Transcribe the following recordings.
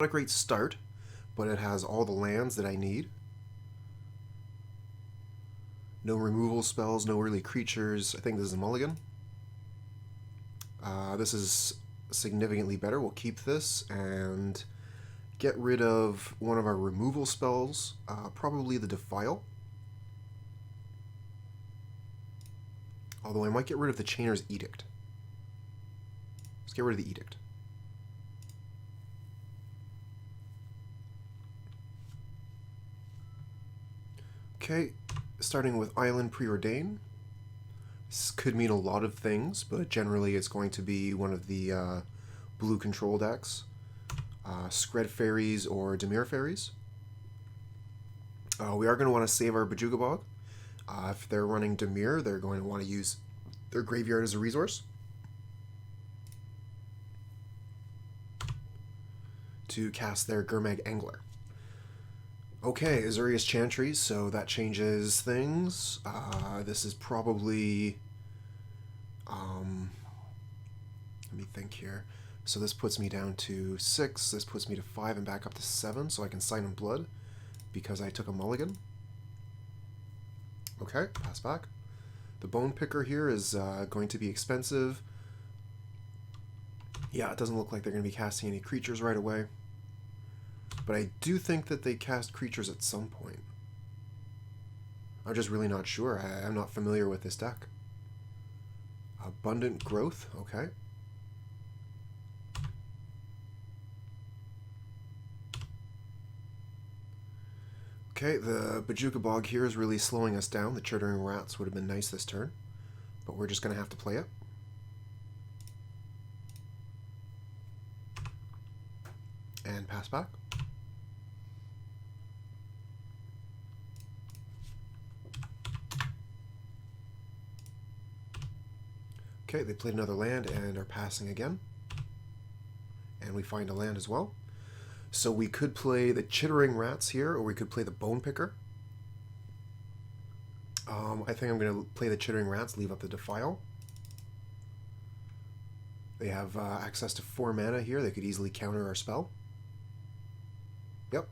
Not a great start, but it has all the lands that I need. No removal spells, no early creatures. I think this is a mulligan. This is significantly better. We'll keep this and get rid of one of our removal spells, probably the Defile. Although I might get rid of the Chainer's Edict. Let's get rid of the Edict. Okay, starting with Island Preordain. This could mean a lot of things, but generally it's going to be one of the blue control decks. Skred Fairies or Dimir Fairies. We are going to want to save our Bojuka Bog. If they're running Dimir, they're going to want to use their graveyard as a resource to cast their Gurmag Angler. Okay, Azurius Chantry, so that changes things. This is probably... let me think here. So this puts me down to 6, this puts me to 5 and back up to 7, so I can sign in blood because I took a mulligan. Okay, pass back. The Bone Picker here is going to be expensive. Yeah, it doesn't look like they're going to be casting any creatures right away. But I do think that they cast creatures at some point. I'm just really not sure. I'm not familiar with this deck. Abundant Growth, okay. Okay, the Bojuka Bog here is really slowing us down. The Chittering Rats would have been nice this turn, but we're just going to have to play it. And pass back. Okay, they played another land and are passing again. And we find a land as well. So we could play the Chittering Rats here, or we could play the Bone Picker. I think I'm going to play the Chittering Rats, leave up the Defile. They have access to 4 mana here. They could easily counter our spell. Yep.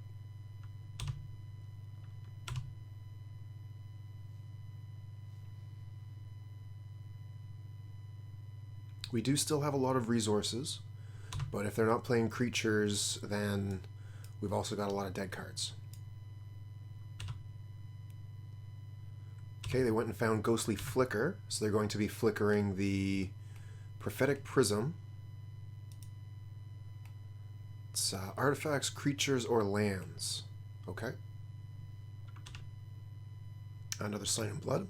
We do still have a lot of resources, but if they're not playing creatures, then we've also got a lot of dead cards. Okay, they went and found Ghostly Flicker, so they're going to be flickering the Prophetic Prism. It's artifacts, creatures, or lands. Okay. Another Sign in Blood.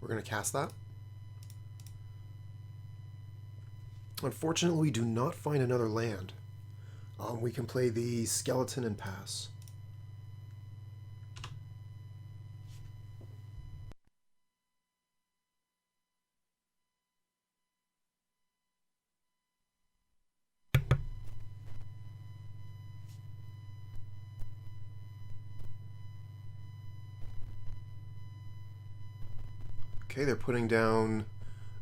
We're going to cast that. Unfortunately, we do not find another land. We can play the Skeleton and pass. Okay, they're putting down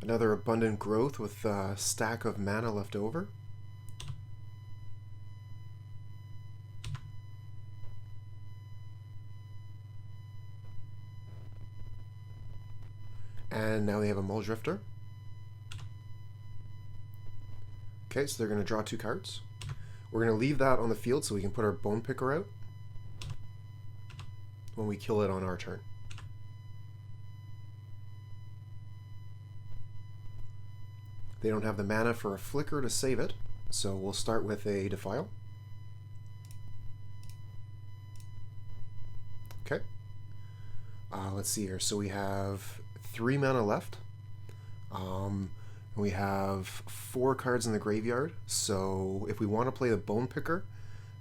another Abundant Growth with a stack of mana left over. And now they have a Muldrifter. Okay, so they're going to draw 2 cards. We're going to leave that on the field so we can put our Bone Picker out when we kill it on our turn. They don't have the mana for a Flicker to save it, so we'll start with a Defile. Okay. Let's see here. So we have 3 mana left. We have 4 cards in the graveyard, so if we want to play the Bone Picker,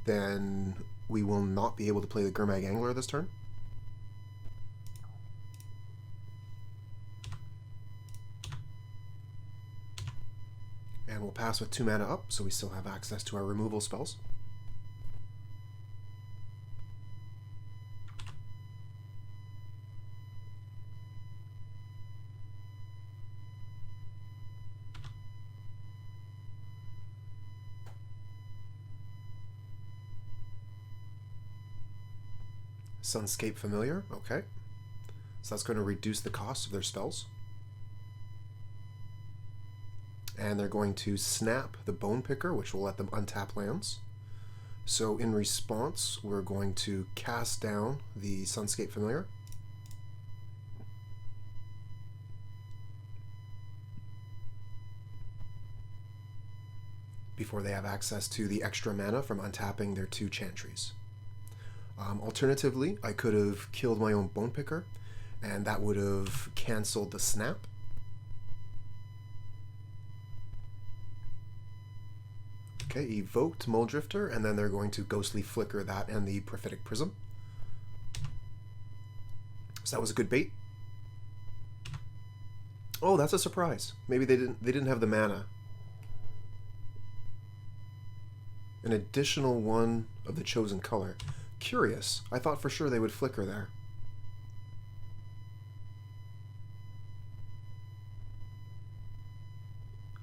then we will not be able to play the Gurmag Angler this turn. And we'll pass with 2 mana up, so we still have access to our removal spells. Sunscape Familiar, okay. So that's going to reduce the cost of their spells. And they're going to snap the Bone Picker, which will let them untap lands. So in response, we're going to cast down the Sunscape Familiar. Before they have access to the extra mana from untapping their 2 Chantries. Alternatively, I could have killed my own Bone Picker, and that would have cancelled the snap. Okay, evoked Muldrifter, and then they're going to Ghostly Flicker that and the Prophetic Prism. So that was a good bait. Oh, that's a surprise. Maybe they didn't have the mana. An additional one of the chosen color. Curious. I thought for sure they would flicker there.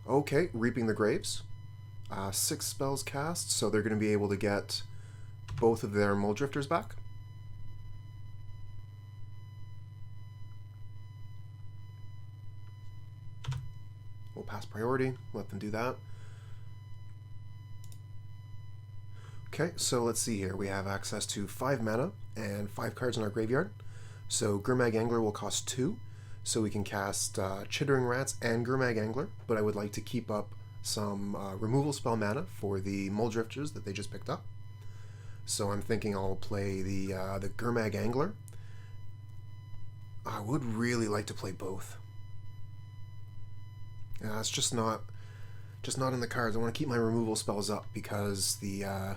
Okay, Reaping the Graves. 6 spells cast, so they're going to be able to get both of their Muldrifters back. We'll pass priority, let them do that. Okay, so let's see here. We have access to 5 mana and 5 cards in our graveyard. So Gurmag Angler will cost 2, so we can cast Chittering Rats and Gurmag Angler, but I would like to keep up some removal spell mana for the Muldrifters that they just picked up. So I'm thinking I'll play the Gurmag Angler. I would really like to play both. It's just not in the cards. I want to keep my removal spells up because the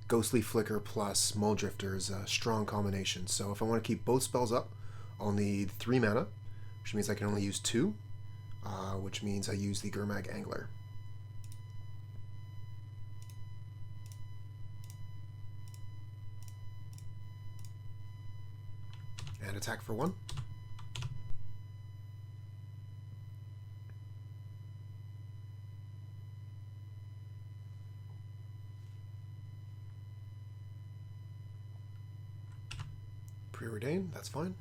Ghostly Flicker plus Muldrifter is a strong combination. So if I want to keep both spells up, I'll need 3 mana, which means I can only use 2, which means I use the Gurmag Angler. And attack for 1. Preordain, that's fine.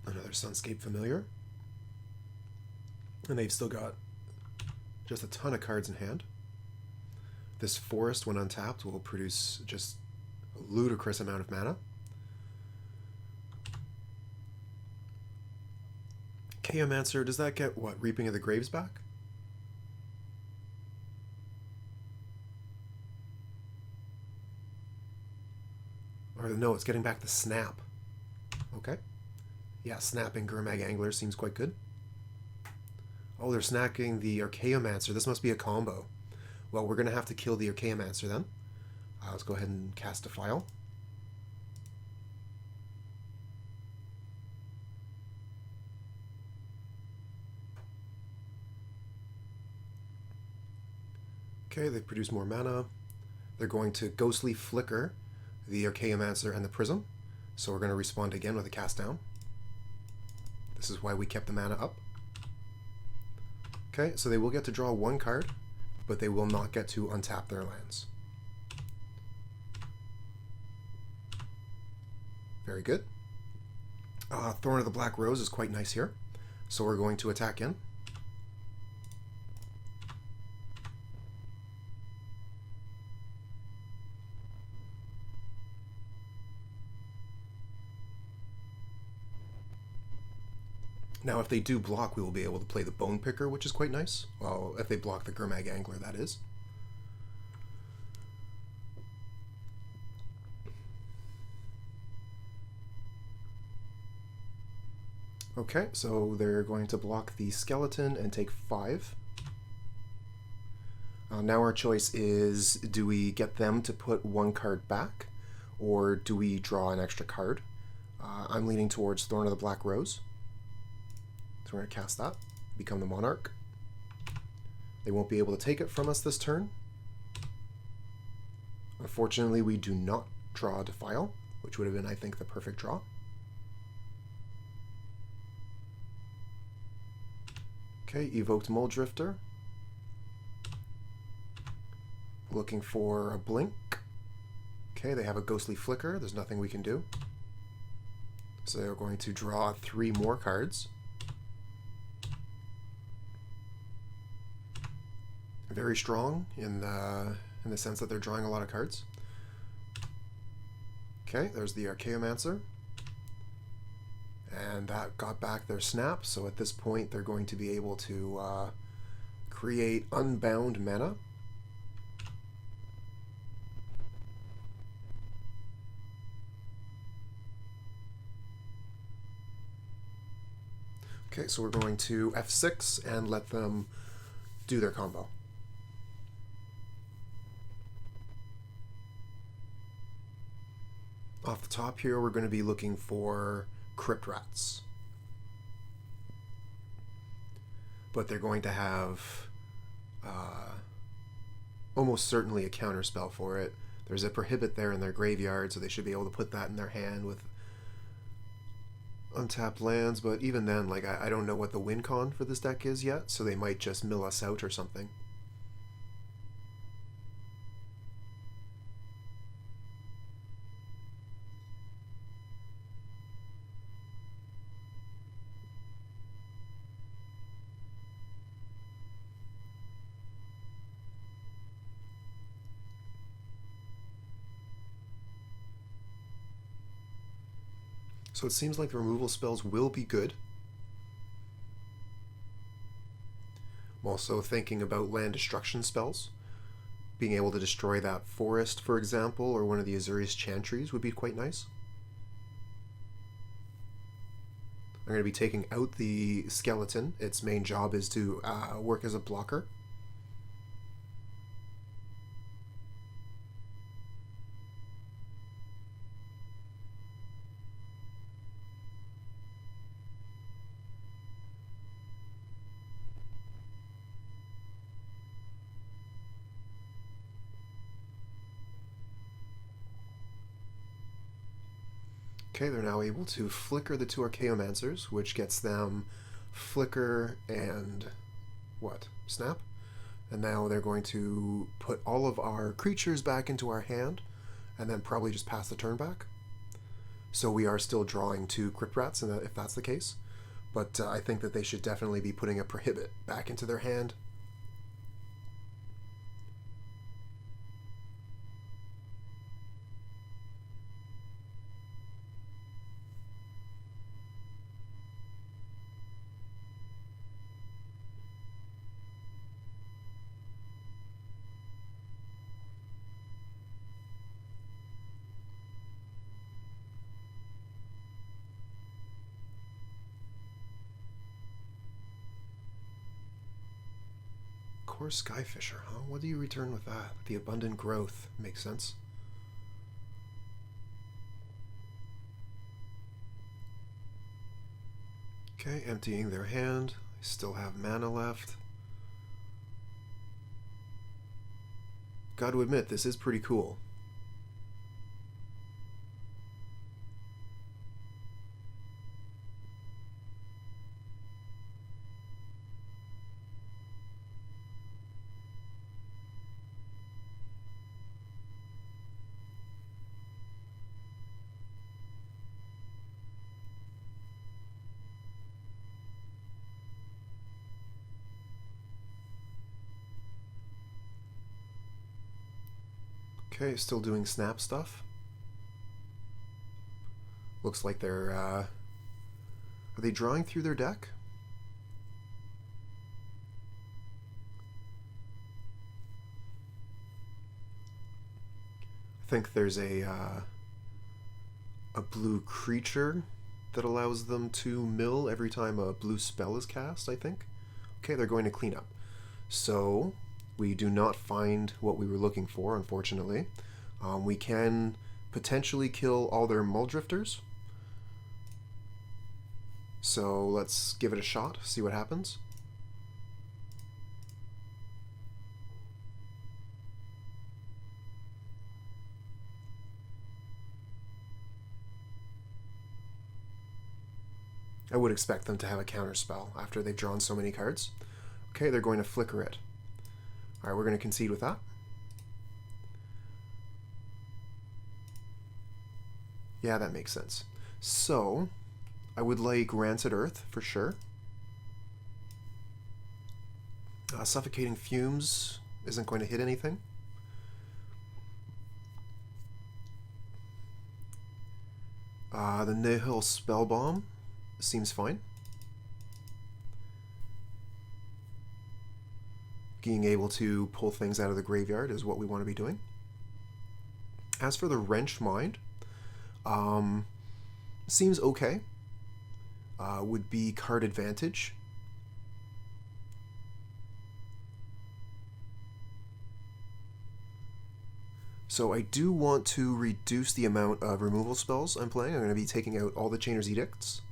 Another Sunscape Familiar. And they've still got just a ton of cards in hand. This Forest, when untapped, will produce just a ludicrous amount of mana. Chaomancer, does that get, what, Reaping of the Graves back? Or no, it's getting back the Snap. Okay. Yeah, snapping Gurmag Angler seems quite good. Oh, they're snacking the Archaeomancer. This must be a combo. Well, we're going to have to kill the Archaeomancer then. Let's go ahead and cast Defile. Okay, they produce more mana. They're going to Ghostly Flicker the Archaeomancer and the Prism. So we're going to respond again with a cast down. This is why we kept the mana up. Okay, so they will get to draw 1 card, but they will not get to untap their lands. Very good. Thorn of the Black Rose is quite nice here. So we're going to attack in. Now, if they do block, we will be able to play the Bone Picker, which is quite nice. Well, if they block the Gurmag Angler, that is. Okay, so they're going to block the Skeleton and take 5. Now our choice is, do we get them to put 1 card back, or do we draw an extra card? I'm leaning towards Thorn of the Black Rose. So we're going to cast that, become the Monarch. They won't be able to take it from us this turn. Unfortunately, we do not draw a Defile, which would have been, I think, the perfect draw. Okay, evoked Mulldrifter. Looking for a blink. Okay, they have a ghostly flicker. There's nothing we can do. So they're going to draw 3 more cards. Very strong in the sense that they're drawing a lot of cards. Okay, there's the Archaeomancer. And that got back their snap, so at this point they're going to be able to create unbound mana. Okay, so we're going to F6 and let them do their combo. Off the top here, we're going to be looking for Crypt Rats. But they're going to have almost certainly a counterspell for it. There's a Prohibit there in their graveyard, so they should be able to put that in their hand with untapped lands, but even then, like, I don't know what the win con for this deck is yet, so they might just mill us out or something. So it seems like the removal spells will be good. I'm also thinking about land destruction spells. Being able to destroy that forest, for example, or one of the Azurius Chantries would be quite nice. I'm going to be taking out the skeleton. Its main job is to work as a blocker. Okay, they're now able to flicker the 2 Archaeomancers, which gets them flicker and what? Snap? And now they're going to put all of our creatures back into our hand and then probably just pass the turn back. So we are still drawing 2 Crypt Rats if that's the case. But I think that they should definitely be putting a Prohibit back into their hand. Core Skyfisher, huh? What do you return with that? The Abundant Growth. Makes sense. Okay, emptying their hand. They still have mana left. Got to admit, this is pretty cool. Okay, still doing snap stuff. Looks like they're, are they drawing through their deck? I think there's a blue creature that allows them to mill every time a blue spell is cast, I think. Okay, they're going to clean up. So we do not find what we were looking for, unfortunately. We can potentially kill all their Mulldrifters. So let's give it a shot, see what happens. I would expect them to have a counter spell after they've drawn so many cards. Okay, they're going to flicker it. Alright, we're going to concede with that. Yeah, that makes sense. So, I would like Rancid Earth for sure. Suffocating Fumes isn't going to hit anything. The Nihil Spellbomb seems fine. Being able to pull things out of the graveyard is what we want to be doing. As for the Wrench Mind, seems okay. Would be card advantage. So I do want to reduce the amount of removal spells I'm playing. I'm going to be taking out all the Chainer's Edicts.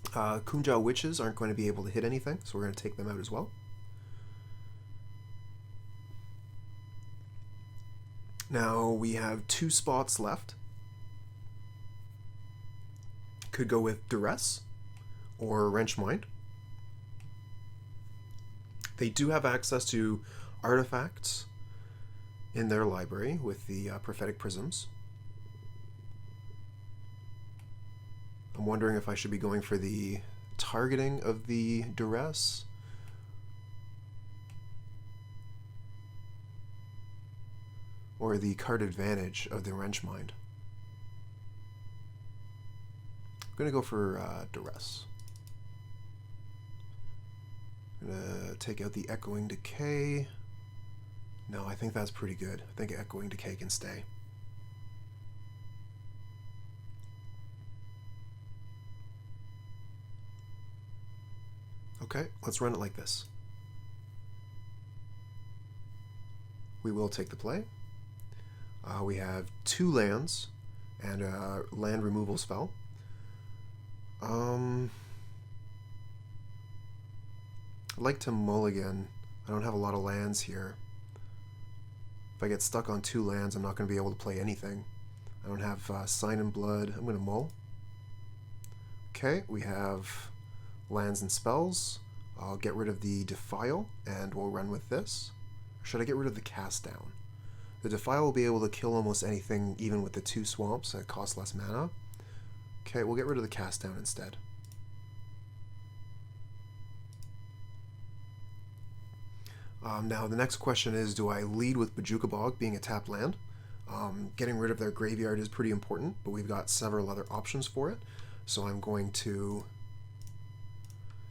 Cuombajj Witches aren't going to be able to hit anything, so we're going to take them out as well. Now we have 2 spots left. Could go with Duress or Wrench Mind. They do have access to artifacts in their library with the Prophetic Prisms. I'm wondering if I should be going for the targeting of the Duress or the card advantage of the Wrench Mind. I'm going to go for Duress. I'm going to take out the Echoing Decay. No, I think that's pretty good. I think Echoing Decay can stay. Okay, let's run it like this. We will take the play. We have 2 lands and a land removal spell. I'd like to mulligan. I don't have a lot of lands here. If I get stuck on 2 lands, I'm not going to be able to play anything. I don't have Sign in Blood. I'm going to mull. Okay, we have lands and spells. I'll get rid of the Defile, and we'll run with this. Or should I get rid of the Cast Down? The Defile will be able to kill almost anything, even with the 2 swamps that cost less mana. Okay, we'll get rid of the Cast Down instead. Now, the next question is, do I lead with Bojuka Bog being a tapped land? Getting rid of their graveyard is pretty important, but we've got several other options for it. So I'm going to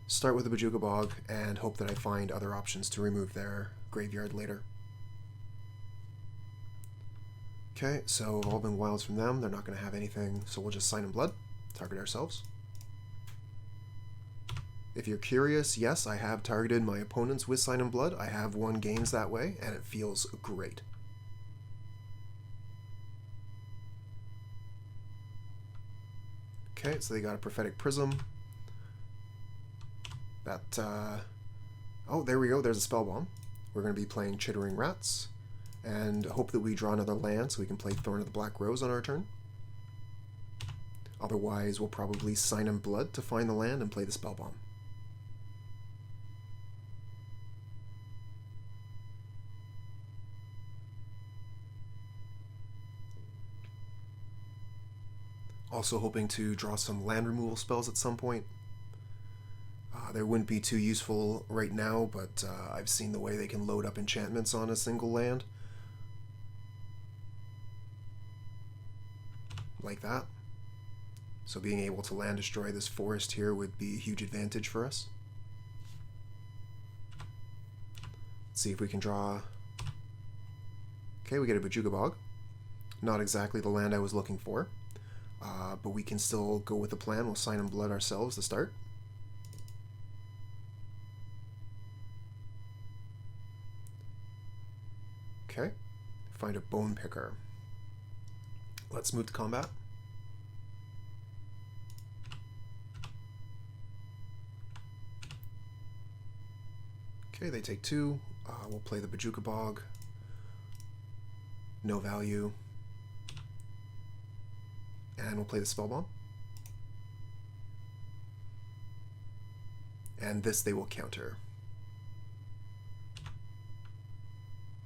start with the Bojuka Bog and hope that I find other options to remove their graveyard later. Okay, so Evolving Wilds from them, they're not going to have anything, so we'll just Sign in Blood, target ourselves. If you're curious, yes, I have targeted my opponents with Sign in Blood. I have won games that way, and it feels great. Okay, so they got a Prophetic Prism. That, oh, there we go, there's a Spellbomb. We're going to be playing Chittering Rats, and hope that we draw another land so we can play Thorn of the Black Rose on our turn. Otherwise, we'll probably Sign in Blood to find the land and play the Spellbomb. Also hoping to draw some land removal spells at some point. They wouldn't be too useful right now, but I've seen the way they can load up enchantments on a single land. Like that. So being able to land destroy this forest here would be a huge advantage for us. Let's see if we can draw... Okay, we get a Bojuka Bog. Not exactly the land I was looking for. But we can still go with the plan. We'll Sign in Blood ourselves to start. Okay, find a Bone Picker. Let's move to combat. Okay, they take 2. We'll play the Bojuka Bog. No value. And we'll play the Spellbomb. and this they will counter.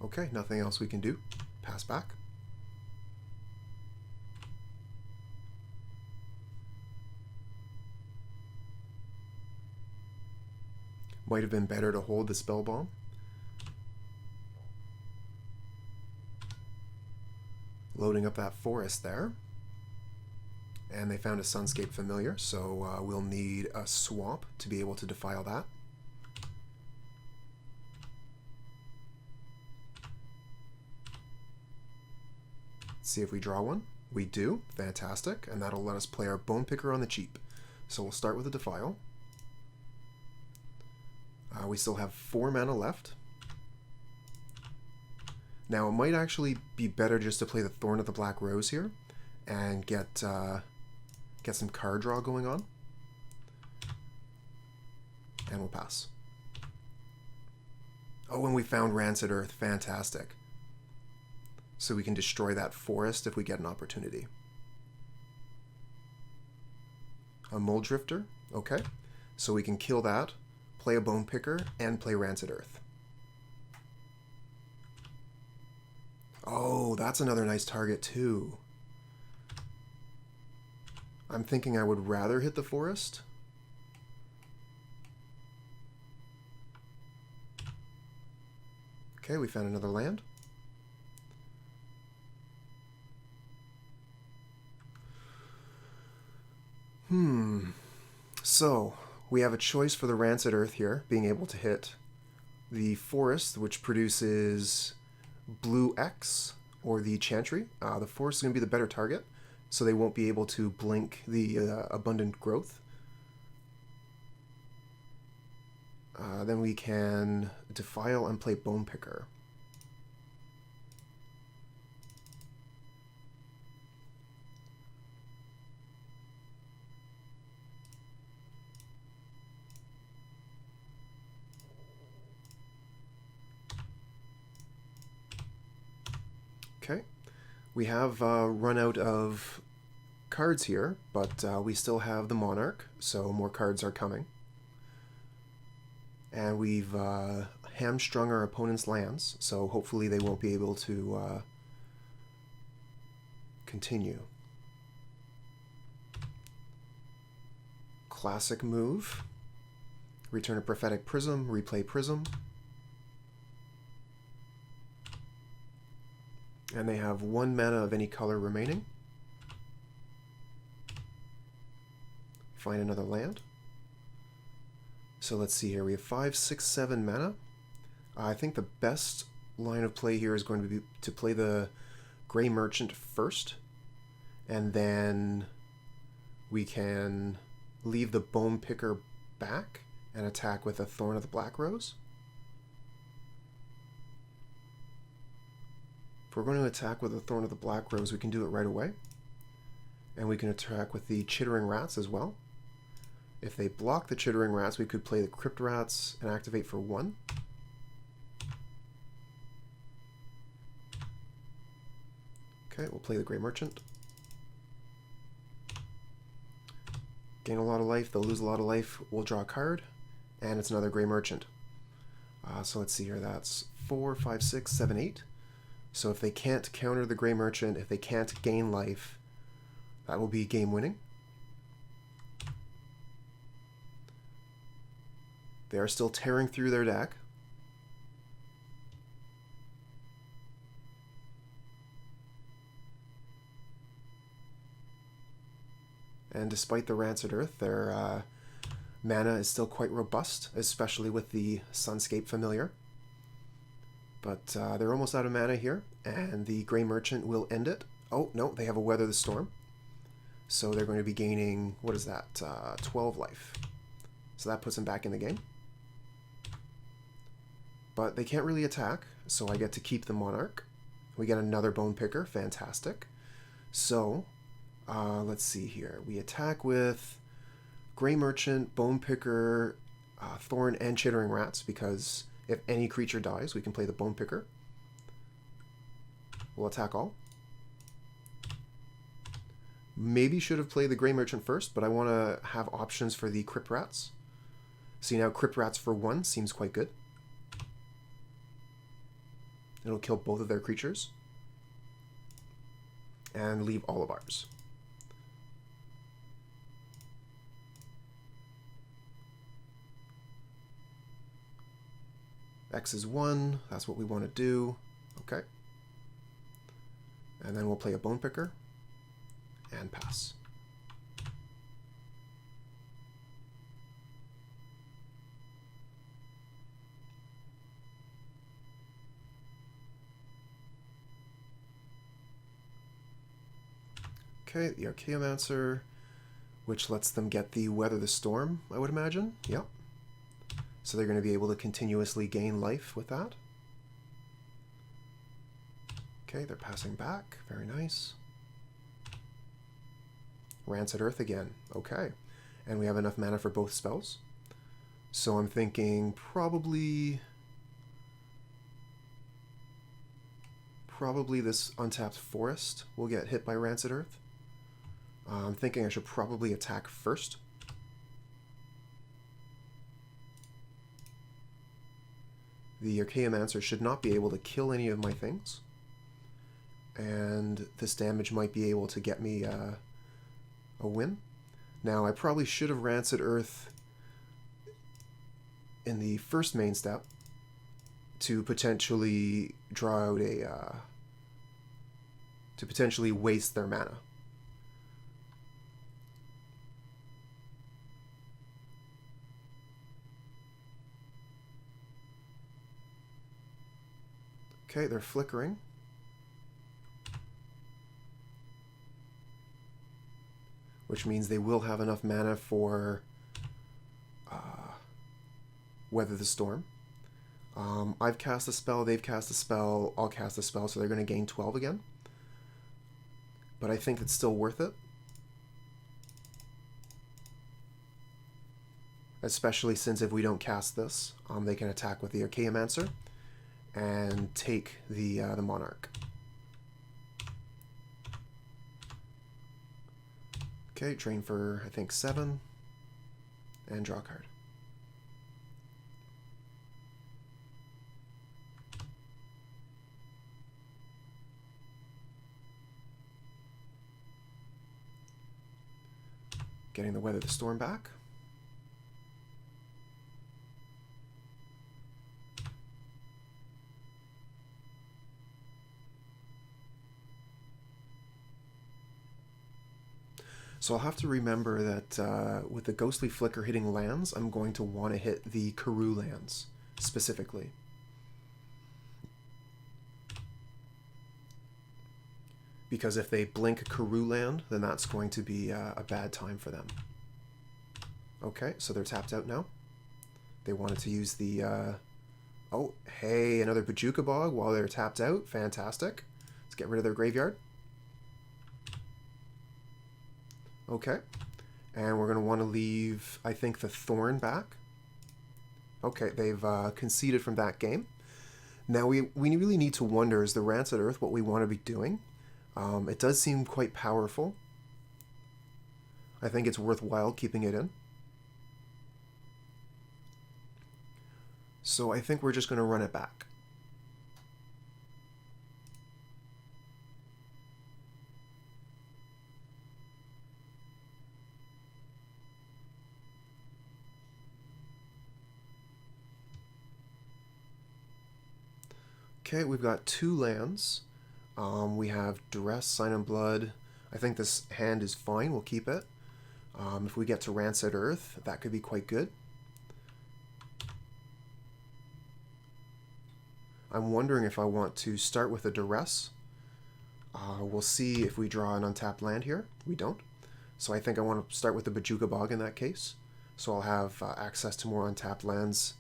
Okay, nothing else we can do. Pass back. Might have been better to hold the Spellbomb. Loading up that forest there. And they found a Sunscape Familiar, so we'll need a swamp to be able to defile that. Let's see if we draw one. We do. Fantastic. And that'll let us play our Bone Picker on the cheap. So we'll start with a Defile. We still have 4 mana left. Now it might actually be better just to play the Thorn of the Black Rose here and get some card draw going on. And we'll pass. Oh, and we found Rancid Earth. Fantastic. So we can destroy that forest if we get an opportunity. A Mold Drifter. Okay. So we can kill that, play a Bone Picker, and play Rancid Earth. Oh, that's another nice target too. I'm thinking I would rather hit the forest. Okay, we found another land. So, we have a choice for the Rancid Earth here, being able to hit the forest, which produces blue X, or the Chantry. The forest is going to be the better target, so they won't be able to blink the Abundant Growth. Then we can Defile and play Bone Picker. Okay, we have run out of cards here, but we still have the Monarch, so more cards are coming. And we've hamstrung our opponent's lands, so hopefully they won't be able to continue. Classic move. Return a Prophetic Prism, replay Prism. And they have 1 mana of any color remaining. Find another land. So let's see here. We have 5, 6, 7 mana. I think the best line of play here is going to be to play the Grey Merchant first. And then we can leave the Bone Picker back and attack with a Thorn of the Black Rose. If we're going to attack with a Thorn of the Black Rose, we can do it right away. And we can attack with the Chittering Rats as well. If they block the Chittering Rats, we could play the Crypt Rats and activate for 1. Okay, we'll play the Grey Merchant. Gain a lot of life, they'll lose a lot of life, we'll draw a card, and it's another Grey Merchant. So let's see here, that's 4, 5, 6, 7, 8. So if they can't counter the Grey Merchant, if they can't gain life, that will be game winning. They are still tearing through their deck. And despite the Rancid Earth, their mana is still quite robust, especially with the Sunscape Familiar. But they're almost out of mana here, and the Grey Merchant will end it. Oh, no, they have a Weather the Storm. So they're going to be gaining, what is that, 12 life. So that puts them back in the game. But they can't really attack, so I get to keep the Monarch. We get another Bone Picker, fantastic. So, let's see here. We attack with Grey Merchant, Bone Picker, Thorn, and Chittering Rats, because if any creature dies, we can play the Bone Picker. We'll attack all. Maybe should have played the Grey Merchant first, but I want to have options for the Crypt Rats. See, now Crypt Rats for 1 seems quite good. It'll kill both of their creatures. And leave all of ours. X is 1. That's what we want to do. Okay. And then we'll play a Bone Picker. And pass. Okay, the Archaeomancer, which lets them get the Weather the Storm, I would imagine. Yep. So they're going to be able to continuously gain life with that. Okay, they're passing back. Very nice. Rancid Earth again. Okay. And we have enough mana for both spells. So I'm thinking probably this untapped forest will get hit by Rancid Earth. I'm thinking I should probably attack first. The Archaeomancer should not be able to kill any of my things. And this damage might be able to get me a win. Now, I probably should have Rancid Earth in the first main step to potentially draw out to potentially waste their mana. Okay, they're flickering. Which means they will have enough mana for Weather the Storm. I've cast a spell, they've cast a spell, I'll cast a spell, so they're going to gain 12 again. But I think it's still worth it. Especially since if we don't cast this, they can attack with the Archaeomancer and take the Monarch. Okay, drain for, I think, 7, and draw a card. Getting the Weather the Storm back. So I'll have to remember that with the Ghostly Flicker hitting lands, I'm going to want to hit the Karoo lands specifically. Because if they blink a Karoo land, then that's going to be a bad time for them. Okay, so they're tapped out now. They wanted to use the... Oh, hey, another Bojuka Bog while they're tapped out. Fantastic. Let's get rid of their graveyard. Okay, and we're going to want to leave, I think, the Thorn back. Okay, they've conceded from that game. Now we really need to wonder, is the Rancid Earth what we want to be doing? It does seem quite powerful. I think it's worthwhile keeping it in. So I think we're just going to run it back. Okay, we've got 2 lands. We have Duress, Sign in Blood. I think this hand is fine. We'll keep it. If we get to Rancid Earth, that could be quite good. I'm wondering if I want to start with a Duress. We'll see if we draw an untapped land here. We don't. So I think I want to start with the Bojuka Bog in that case. So I'll have access to more untapped lands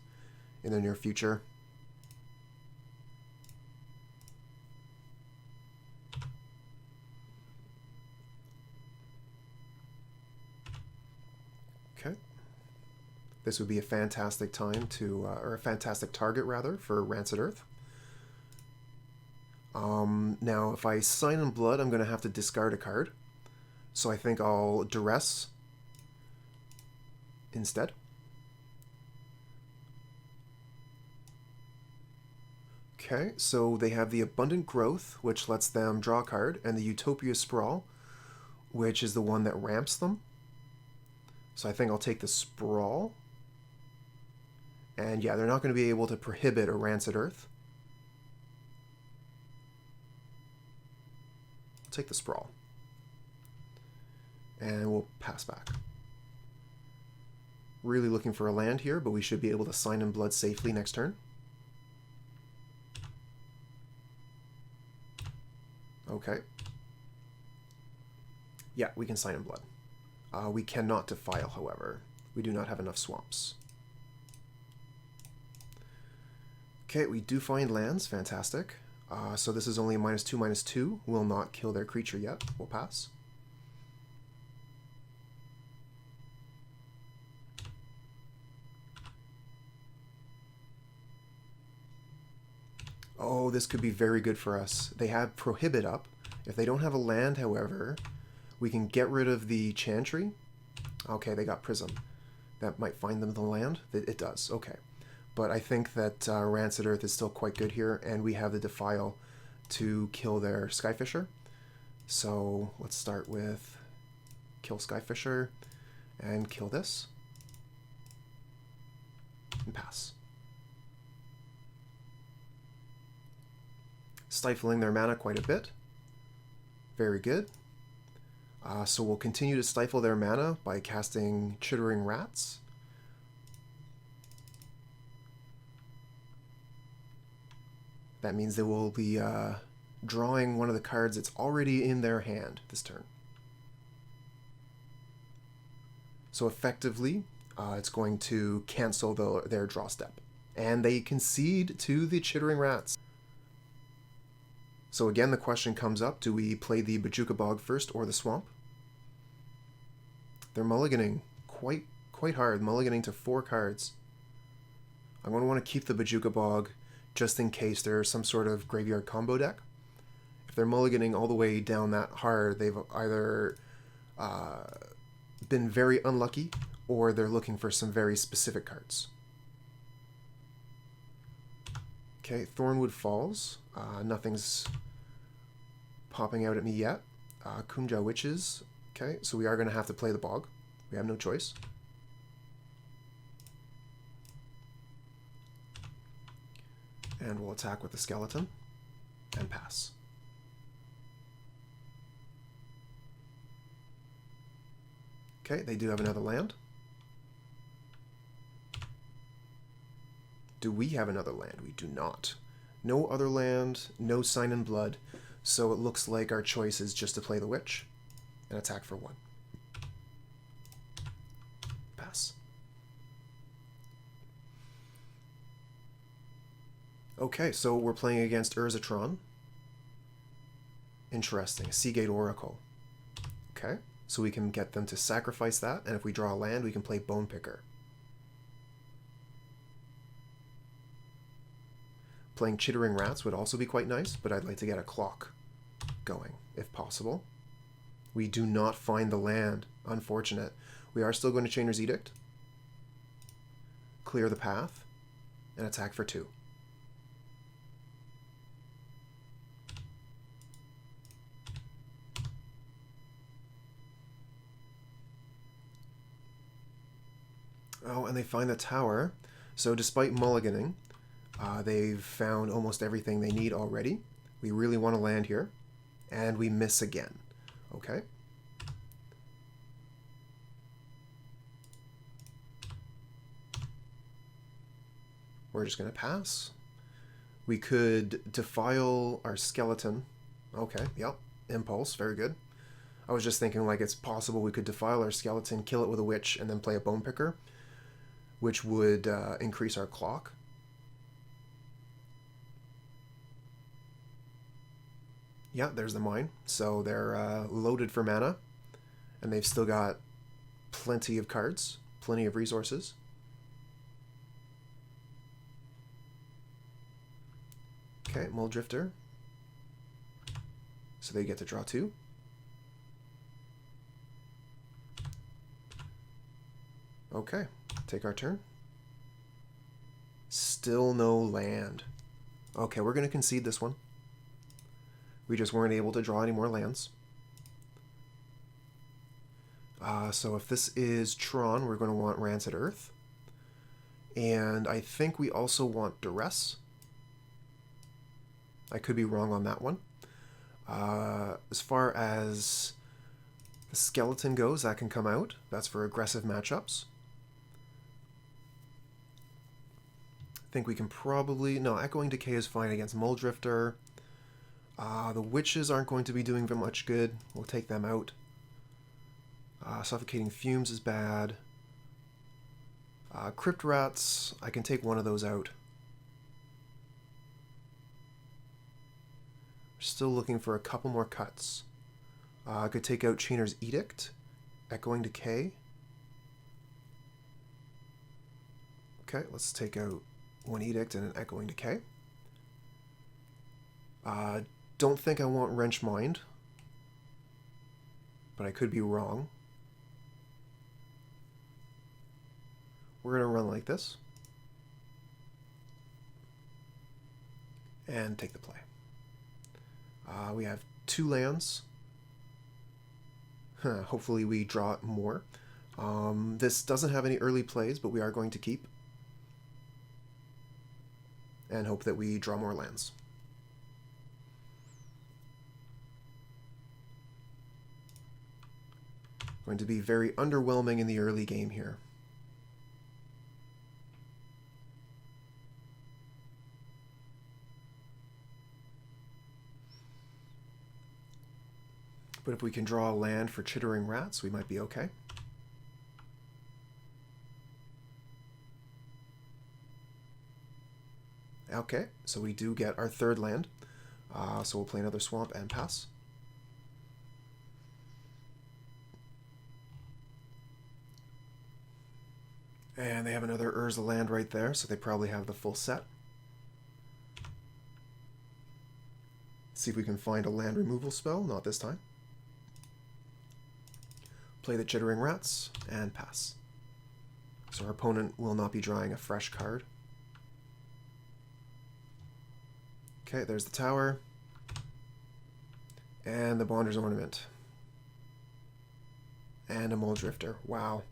in the near future. Okay. This would be a fantastic time to, or a fantastic target rather, for Rancid Earth. Now, if I Sign in Blood, I'm going to have to discard a card. So I think I'll Duress instead. Okay, so they have the Abundant Growth, which lets them draw a card, and the Utopia Sprawl, which is the one that ramps them. So I think I'll take the Sprawl. And yeah, they're not going to be able to prohibit a Rancid Earth. I'll take the Sprawl. And we'll pass back. Really looking for a land here, but we should be able to sign in blood safely next turn. Okay. Yeah, we can sign in blood. We cannot defile, however. We do not have enough swamps. Okay, we do find lands. Fantastic. So this is only a -2/-2. Will not kill their creature yet. We'll pass. Oh, this could be very good for us. They have Prohibit up. If they don't have a land, however, we can get rid of the Chantry. Okay, they got Prism. That might find them the land. It does. Okay. But I think that Rancid Earth is still quite good here, and we have the Defile to kill their Skyfisher. So let's start with kill Skyfisher and kill this. And pass. Stifling their mana quite a bit. Very good. So we'll continue to stifle their mana by casting Chittering Rats. That means they will be drawing one of the cards that's already in their hand this turn. So effectively, it's going to cancel their draw step. And they concede to the Chittering Rats. So again, the question comes up, do we play the Bojuka Bog first or the Swamp? They're mulliganing quite hard, mulliganing to 4 cards. I'm going to want to keep the Bojuka Bog just in case there's some sort of graveyard combo deck. If they're mulliganing all the way down that hard, they've either been very unlucky or they're looking for some very specific cards. Okay, Thornwood Falls. Nothing's popping out at me yet. Cuombajj Witches. Okay, so we are going to have to play the Bog. We have no choice. And we'll attack with the Skeleton and pass. Okay, they do have another land. Do we have another land? We do not. No other land, no sign in blood, so it looks like our choice is just to play the Witch and attack for 1. Pass. Okay, so we're playing against Urzatron. Interesting. Seagate Oracle. Okay, so we can get them to sacrifice that, and if we draw a land, we can play Bone Picker. Playing Chittering Rats would also be quite nice, but I'd like to get a clock going, if possible. We do not find the land. Unfortunate. We are still going to Chainer's Edict. Clear the path, and attack for 2. Oh, and they find the tower. So despite mulliganing, they've found almost everything they need already. We really want to land here. And we miss again. Okay. We're just going to pass. We could defile our skeleton. Okay, yep. Impulse, very good. I was just thinking like it's possible we could defile our skeleton, kill it with a witch, and then play a bone picker, which would increase our clock. Yeah, there's the mine. So they're loaded for mana, and they've still got plenty of cards, plenty of resources. Okay, Mull Drifter. So they get to draw 2. Okay, take our turn. Still no land. Okay, we're going to concede this one. We just weren't able to draw any more lands. So if this is Tron, we're going to want Rancid Earth. And I think we also want Duress. I could be wrong on that one. As far as the Skeleton goes, that can come out. That's for aggressive matchups. I think we can probably... No, Echoing Decay is fine against Muldrifter. The Witches aren't going to be doing very much good. We'll take them out. Suffocating Fumes is bad. Crypt Rats, I can take one of those out. We're still looking for a couple more cuts. I could take out Chainer's Edict, Echoing Decay. Okay, let's take out one Edict and an Echoing Decay. Don't think I want Wrench Mind, but I could be wrong. We're going to run like this and take the play. We have 2 lands. Hopefully we draw more. This doesn't have any early plays, but we are going to keep and hope that we draw more lands. Going to be very underwhelming in the early game here. But if we can draw a land for Chittering Rats, we might be okay. Okay, so we do get our 3rd land. So we'll play another swamp and pass. And they have another Urza land right there, so they probably have the full set. See if we can find a land removal spell. Not this time. Play the Chittering Rats and pass. So our opponent will not be drawing a fresh card. Okay, there's the tower. And the Bonder's Ornament. And a Muldrifter. Wow.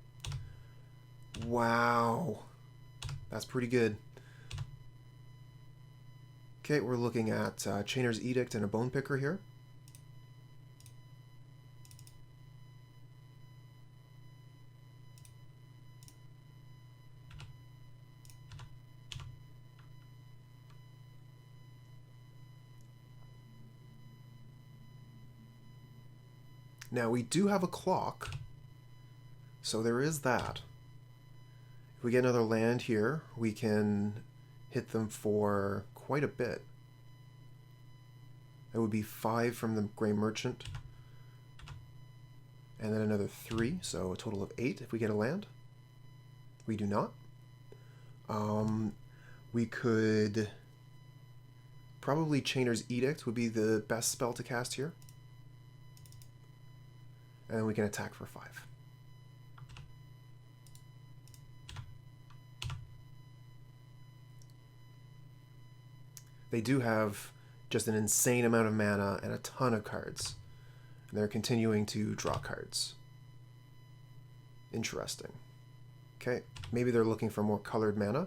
Wow. That's pretty good. Okay, we're looking at Chainer's Edict and a Bone Picker here. Now, we do have a clock, so there is that. If we get another land here, we can hit them for quite a bit. That would be 5 from the Grey Merchant, and then another 3, so a total of 8 if we get a land. We do not. We could... Probably Chainer's Edict would be the best spell to cast here. And we can attack for 5. They do have just an insane amount of mana and a ton of cards. And they're continuing to draw cards. Interesting. Okay, maybe they're looking for more colored mana.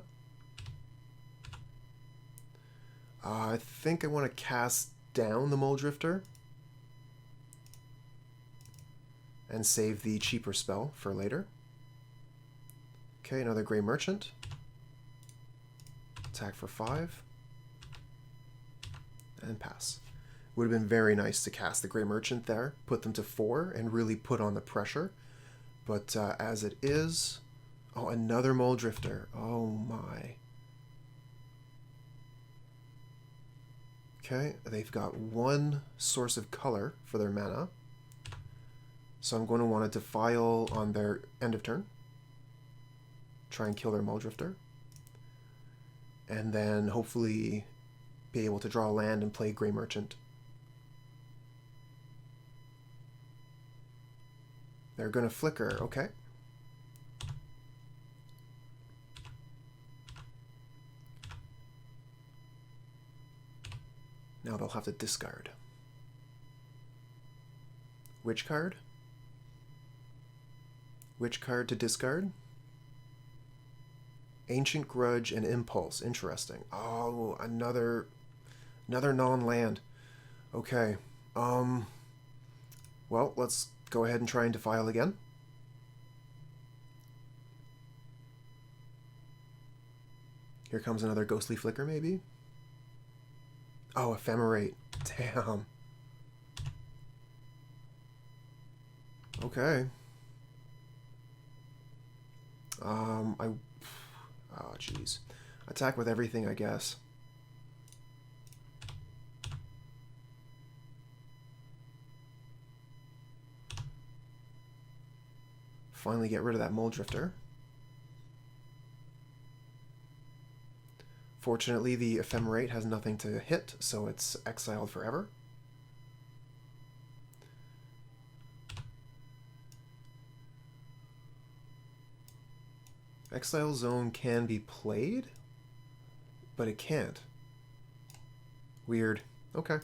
I think I want to cast down the Muldrifter and save the cheaper spell for later. Okay, another Grey Merchant. Attack for 5. And pass. Would have been very nice to cast the Grey Merchant there, put them to 4, and really put on the pressure. But as it is... Oh, another Muldrifter. Oh my. Okay, they've got 1 source of color for their mana. So I'm going to want to Defile on their end of turn. Try and kill their Muldrifter. And then hopefully be able to draw a land and play Grey Merchant. They're going to flicker, okay. they'll have to discard. Which card? Which card to discard? Ancient Grudge and Impulse. Interesting. Oh, another non-land. Okay. Well, let's go ahead and try and Defile again. Here comes another Ghostly Flicker, maybe? Oh, Ephemerate. Damn. Okay. Oh, jeez. Attack with everything, I guess. Finally get rid of that Mole Drifter. Fortunately, the Ephemerate has nothing to hit, so it's exiled forever. Exile Zone can be played, but it can't. Weird. Okay.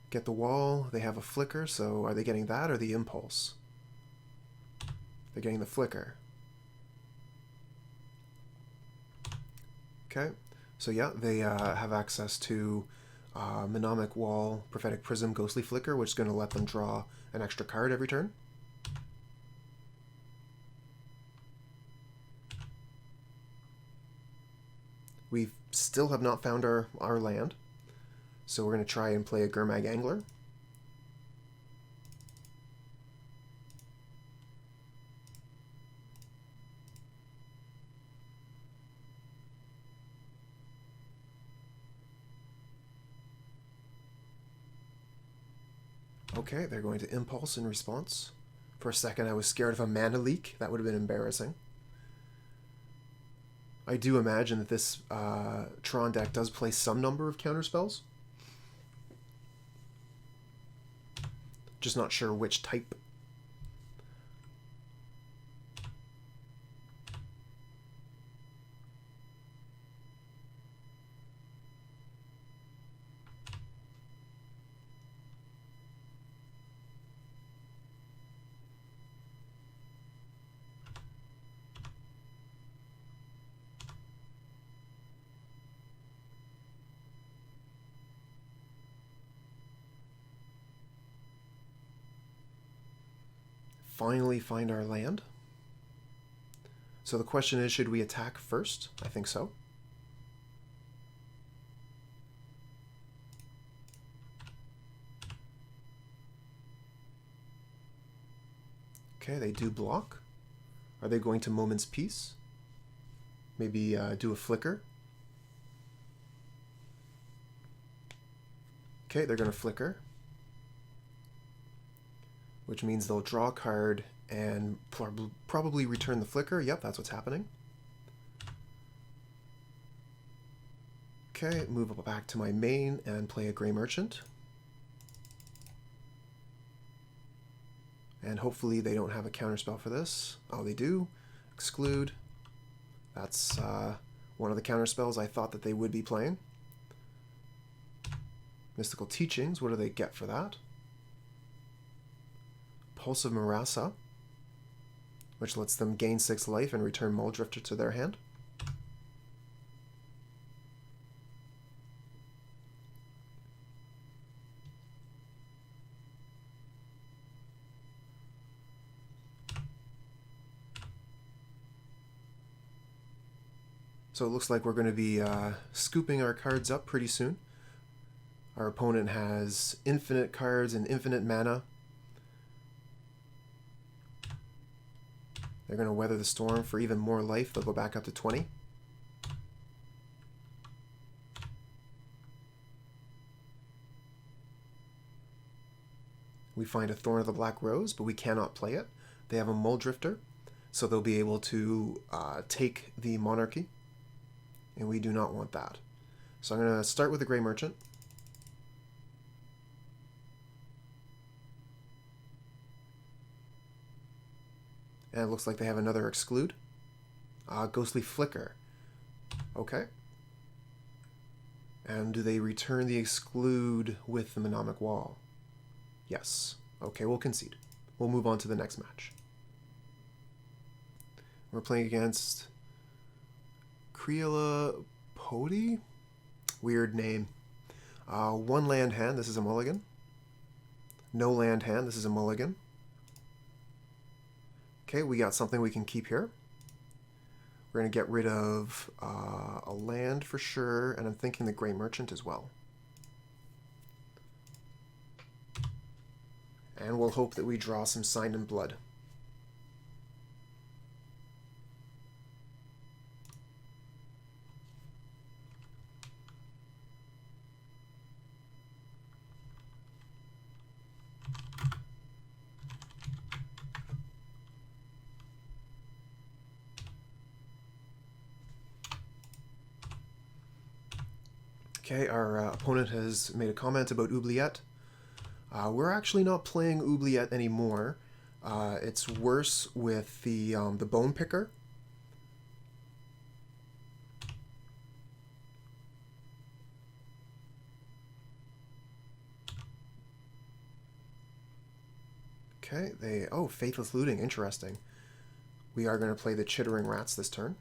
Get the wall. They have a Flicker, so are they getting that or the Impulse? They're getting the Flicker. Okay. So yeah, they have access to Mnemonic Wall, Prophetic Prism, Ghostly Flicker, which is going to let them draw an extra card every turn. We still have not found our land, so we're going to try and play a Gurmag Angler. Okay, they're going to Impulse in response. For a second I was scared of a mana leak. That would have been embarrassing. I do imagine that this Tron deck does play some number of counterspells. Just not sure which type. Finally find our land. So the question is, should we attack first? I think so. Okay, they do block. Are they going to Moment's Peace? Maybe do a Flicker. Okay, they're going to Flicker, which means they'll draw a card and probably return the Flicker. Yep, that's what's happening. Okay, move up back to my main and play a Grey Merchant. And hopefully they don't have a counterspell for this. Oh, they do. Exclude. That's one of the counterspells I thought that they would be playing. Mystical Teachings, what do they get for that? Pulse of Marasa, which lets them gain 6 life and return Mole Drifter to their hand. So it looks like we're going to be scooping our cards up pretty soon. Our opponent has infinite cards and infinite mana. They're going to weather the storm for even more life. They'll go back up to 20. We find a Thorn of the Black Rose, but we cannot play it. They have a Mole Drifter, so they'll be able to take the Monarchy, and we do not want that. So I'm going to start with the Grey Merchant. And it looks like they have another Exclude. Ghostly Flicker. Okay. And do they return the exclude with the Mnemonic Wall? Yes. Okay, we'll concede. We'll move on to the next match. We're playing against Creola Podi? Weird name. 1 land hand, this is a mulligan. No land hand, this is a mulligan. Okay, we got something we can keep here. We're going to get rid of a land for sure, and I'm thinking the Grey Merchant as well. And we'll hope that we draw some Sign in Blood. Okay, our opponent has made a comment about Oubliette. We're actually not playing Oubliette anymore. It's worse with the Bone Picker. Okay, Faithless Looting, interesting. We are going to play the Chittering Rats this turn.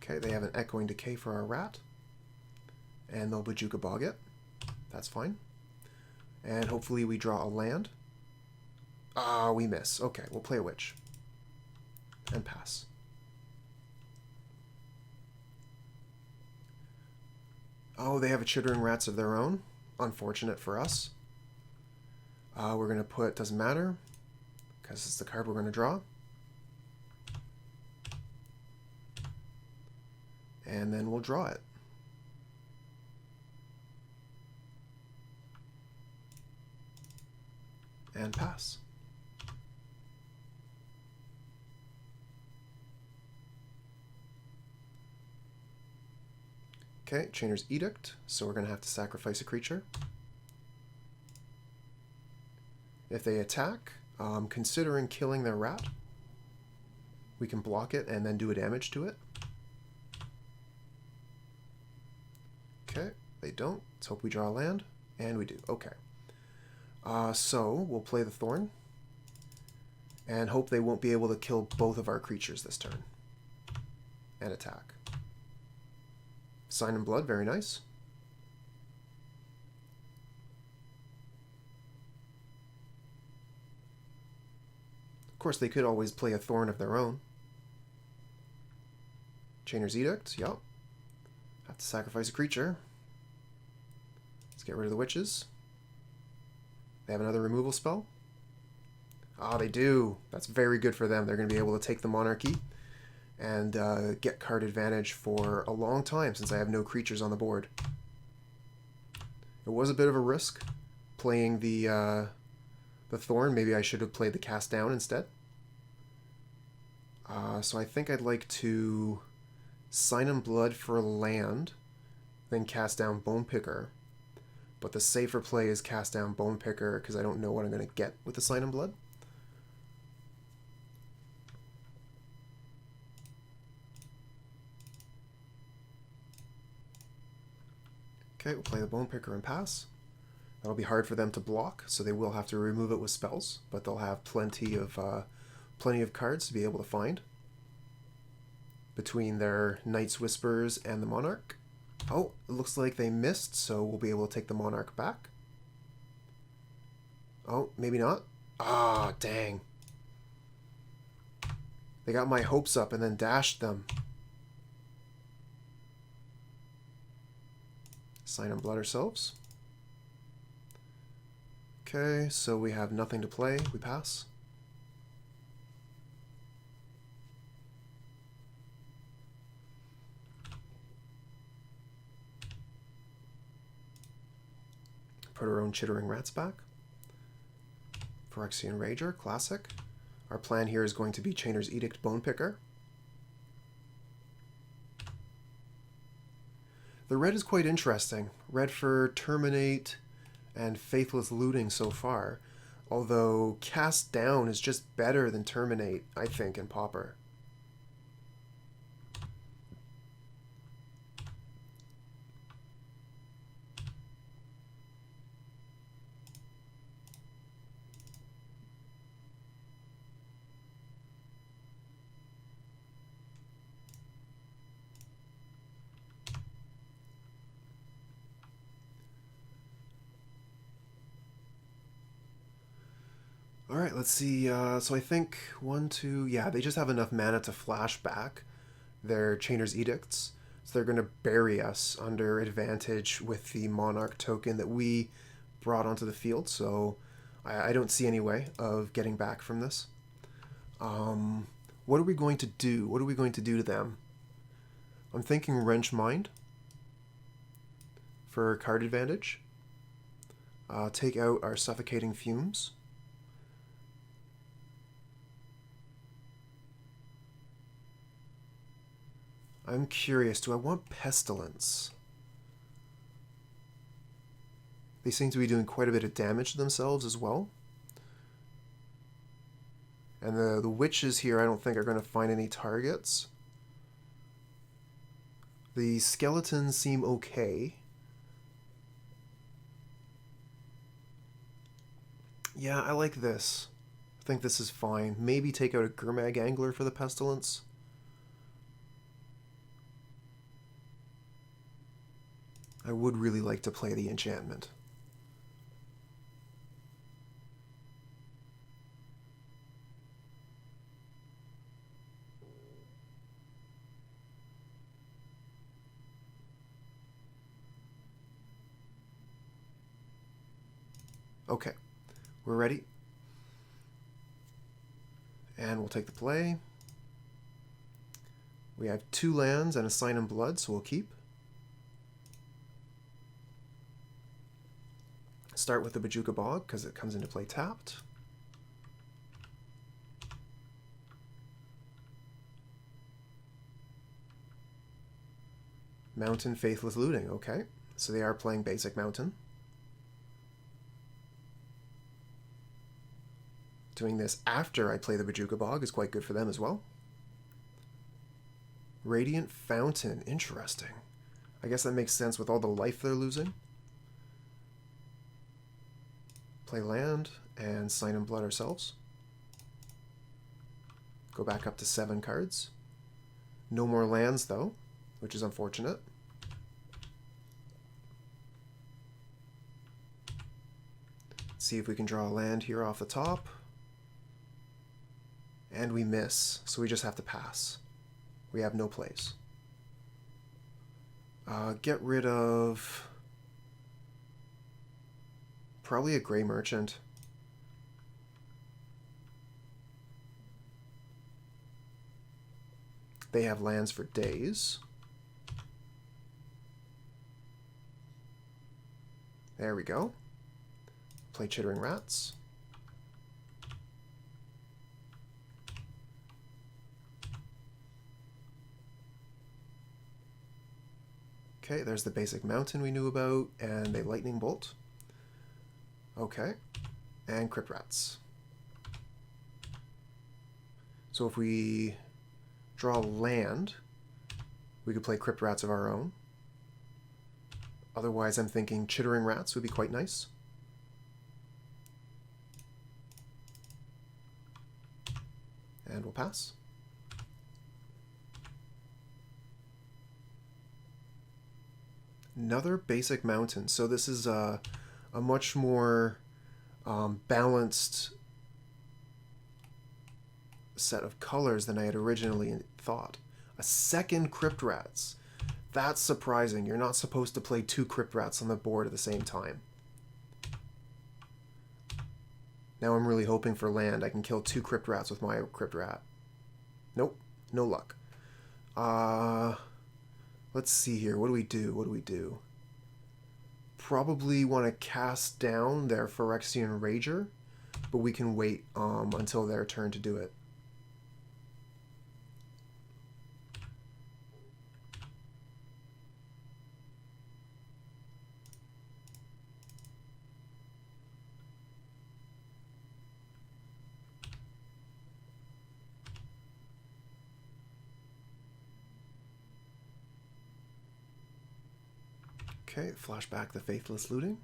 Okay, they have an Echoing Decay for our rat. And they'll Bojuka Bog it. That's fine. And hopefully we draw a land. Ah, we miss. Okay, we'll play a witch. And pass. Oh, they have a Chittering Rats of their own. Unfortunate for us. We're going to put, doesn't matter, because it's the card we're going to draw. And then we'll draw it. And pass. Okay, Chainer's Edict, so we're going to have to sacrifice a creature. If they attack, considering killing their rat, we can block it and then do a damage to it. Okay, they don't. Let's hope we draw a land. And we do. Okay. So we'll play the Thorn. And hope they won't be able to kill both of our creatures this turn. And attack. Sign in Blood, very nice. Of course, they could always play a Thorn of their own. Chainer's Edict, yep. Have to sacrifice a creature. Let's get rid of the witches. They have another removal spell. Ah, they do. That's very good for them. They're going to be able to take the Monarchy and get card advantage for a long time since I have no creatures on the board. It was a bit of a risk playing the Thorn. Maybe I should have played the Cast Down instead. So I think I'd like to Sign in Blood for land, then cast down Bone Picker. But the safer play is cast down Bone Picker because I don't know what I'm going to get with the Sign in Blood. Okay, we'll play the Bone Picker and pass. That'll be hard for them to block, so they will have to remove it with spells, but they'll have plenty of cards to be able to find between their Night's Whispers and the Monarch. Oh, it looks like they missed, so we'll be able to take the Monarch back. Oh, maybe not. Ah, dang. They got my hopes up and then dashed them. Sign in Blood ourselves. Okay, so we have nothing to play. We pass. Put our own Chittering Rats back. Phyrexian Rager, classic. Our plan here is going to be Chainer's Edict, Bone Picker. The red is quite interesting. Red for Terminate and Faithless Looting so far. Although Cast Down is just better than Terminate, I think, in Pauper. Alright, let's see. So I think 1, 2... Yeah, they just have enough mana to flash back their Chainer's Edicts. So they're going to bury us under advantage with the Monarch token that we brought onto the field. So I don't see any way of getting back from this. What are we going to do? What are we going to do to them? I'm thinking Wrench Mind for card advantage. Take out our Suffocating Fumes. I'm curious, do I want Pestilence? They seem to be doing quite a bit of damage to themselves as well. And the witches here I don't think are going to find any targets. The skeletons seem okay. Yeah, I like this. I think this is fine. Maybe take out a Gurmag Angler for the Pestilence. I would really like to play the enchantment. Okay, we're ready. And we'll take the play. We have 2 lands and a Sign in Blood, so we'll keep. Start with the Bojuka Bog because it comes into play tapped. Mountain Faithless Looting, okay. So they are playing basic Mountain. Doing this after I play the Bojuka Bog is quite good for them as well. Radiant Fountain, interesting. I guess that makes sense with all the life they're losing. Play land and Sign in Blood ourselves. Go back up to 7 cards. No more lands though, which is unfortunate. See if we can draw a land here off the top. And we miss, so we just have to pass. We have no plays. Get rid of... probably a Grey Merchant. They have lands for days. There we go. Play Chittering Rats. Okay, there's the basic Mountain we knew about, and they Lightning Bolt. Okay, and Crypt Rats. So if we draw land, we could play Crypt Rats of our own. Otherwise, I'm thinking Chittering Rats would be quite nice. And we'll pass. Another basic Mountain. So this is a much more balanced set of colors than I had originally thought. A second Crypt Rats. That's surprising. You're not supposed to play 2 Crypt Rats on the board at the same time. Now I'm really hoping for land. I can kill 2 Crypt Rats with my Crypt Rat. Nope, no luck. Let's see here. What do we do? What do we do? Probably want to cast down their Phyrexian Rager, but we can wait until their turn to do it. Okay, flashback the Faithless Looting.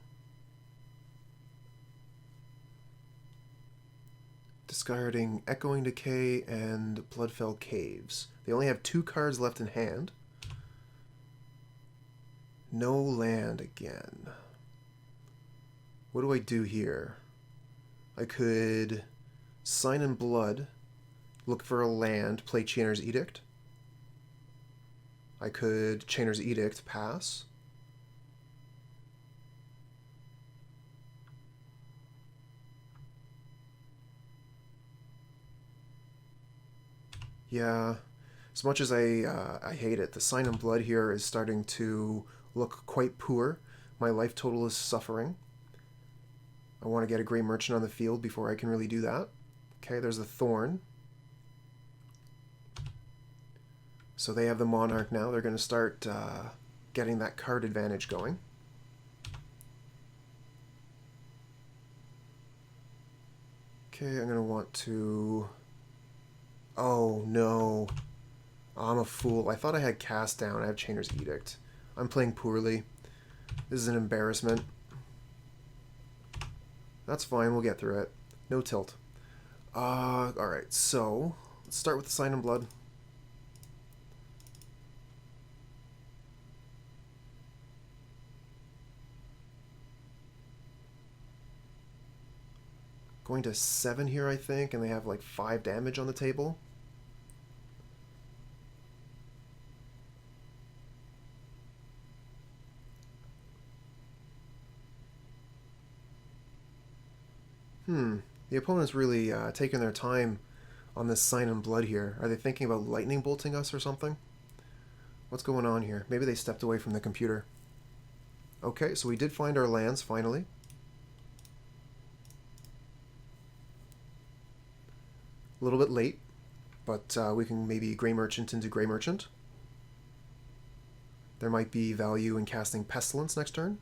Discarding Echoing Decay and Bloodfell Caves. They only have 2 cards left in hand. No land again. What do I do here? I could Sign in Blood, look for a land, play Chainer's Edict. I could Chainer's Edict, pass. Yeah, as much as I hate it, the Sign in Blood here is starting to look quite poor. My life total is suffering. I want to get a Grey Merchant on the field before I can really do that. Okay, there's the Thorn. So they have the Monarch now. They're going to start getting that card advantage going. Okay, I'm going to want to... Oh, no. I'm a fool. I thought I had Cast Down. I have Chainer's Edict. I'm playing poorly. This is an embarrassment. That's fine. We'll get through it. No tilt. Alright, so let's start with the Sign in Blood. Going to 7 here, I think, and they have like 5 damage on the table. The opponent's really taking their time on this Sign in Blood here. Are they thinking about lightning bolting us or something? What's going on here? Maybe they stepped away from the computer. Okay, so we did find our lands, finally. A little bit late, but we can maybe Grey Merchant into Grey Merchant. There might be value in casting Pestilence next turn.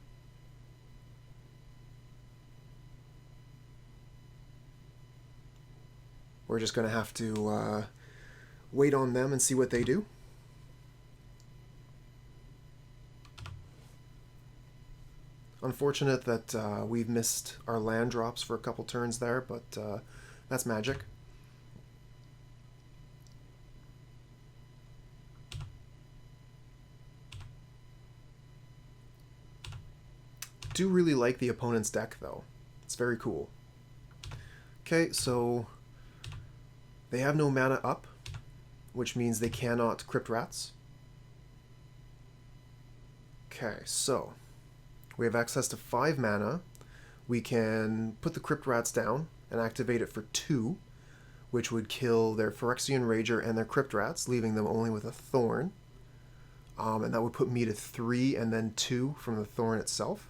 We're just going to have to wait on them and see what they do. Unfortunate that we've missed our land drops for a couple turns there, but that's magic. Do really like the opponent's deck, though. It's very cool. Okay, so they have no mana up, which means they cannot Crypt Rats. Okay, so we have access to 5 mana. We can put the Crypt Rats down and activate it for 2, which would kill their Phyrexian Rager and their Crypt Rats, leaving them only with a Thorn. And that would put me to 3 and then 2 from the Thorn itself.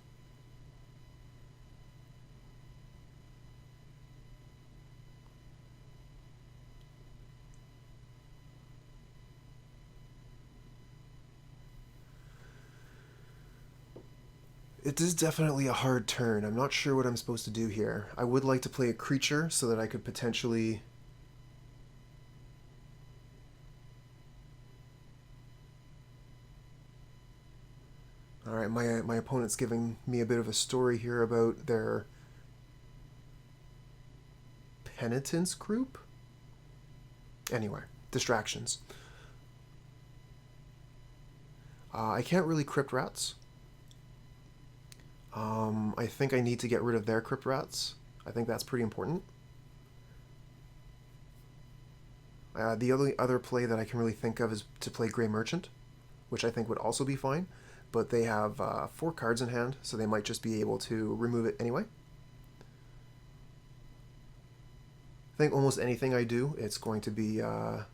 It is definitely a hard turn. I'm not sure what I'm supposed to do here. I would like to play a creature so that I could potentially... Alright, my opponent's giving me a bit of a story here about their penitence group? Anyway, distractions. I can't really Crypt Rats. I think I need to get rid of their Crypt Rats. I think that's pretty important. The only other play that I can really think of is to play Grey Merchant, which I think would also be fine, but they have 4 cards in hand, so they might just be able to remove it anyway. I think almost anything I do, it's going to be a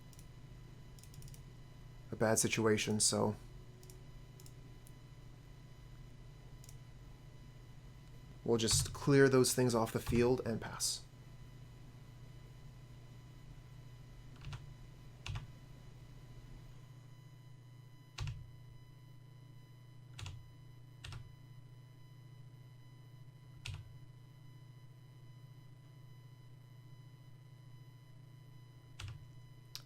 bad situation, so... We'll just clear those things off the field and pass.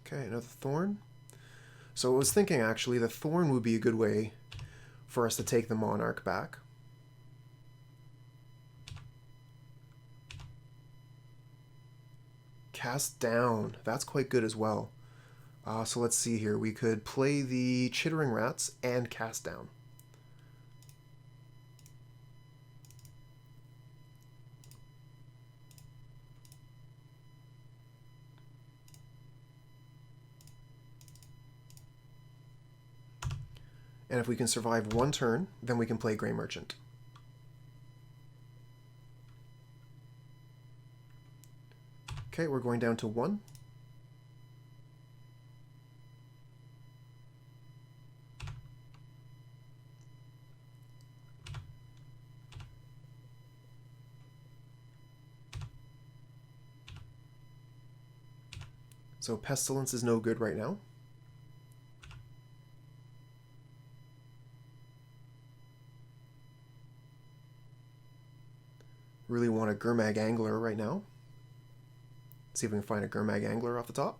Okay, another Thorn. So I was thinking, actually, the Thorn would be a good way for us to take the Monarch back. Cast down. That's quite good as well. So let's see here. We could play the Chittering Rats and cast down. And if we can survive one turn, then we can play Grey Merchant. Okay, we're going down to 1. So Pestilence is no good right now. Really want a Gurmag Angler right now. See if we can find a Gurmag Angler off the top.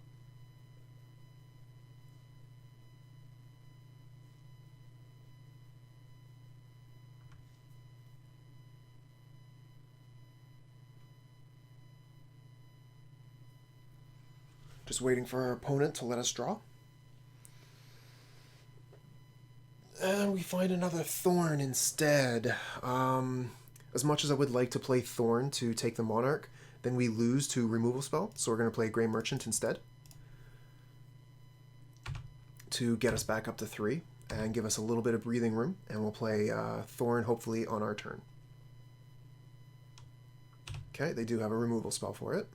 Just waiting for our opponent to let us draw. And we find another Thorn instead. As much as I would like to play Thorn to take the Monarch, then we lose to removal spell, so we're going to play Grey Merchant instead to get us back up to 3 and give us a little bit of breathing room, and we'll play Thorn hopefully on our turn. Okay, they do have a removal spell for it.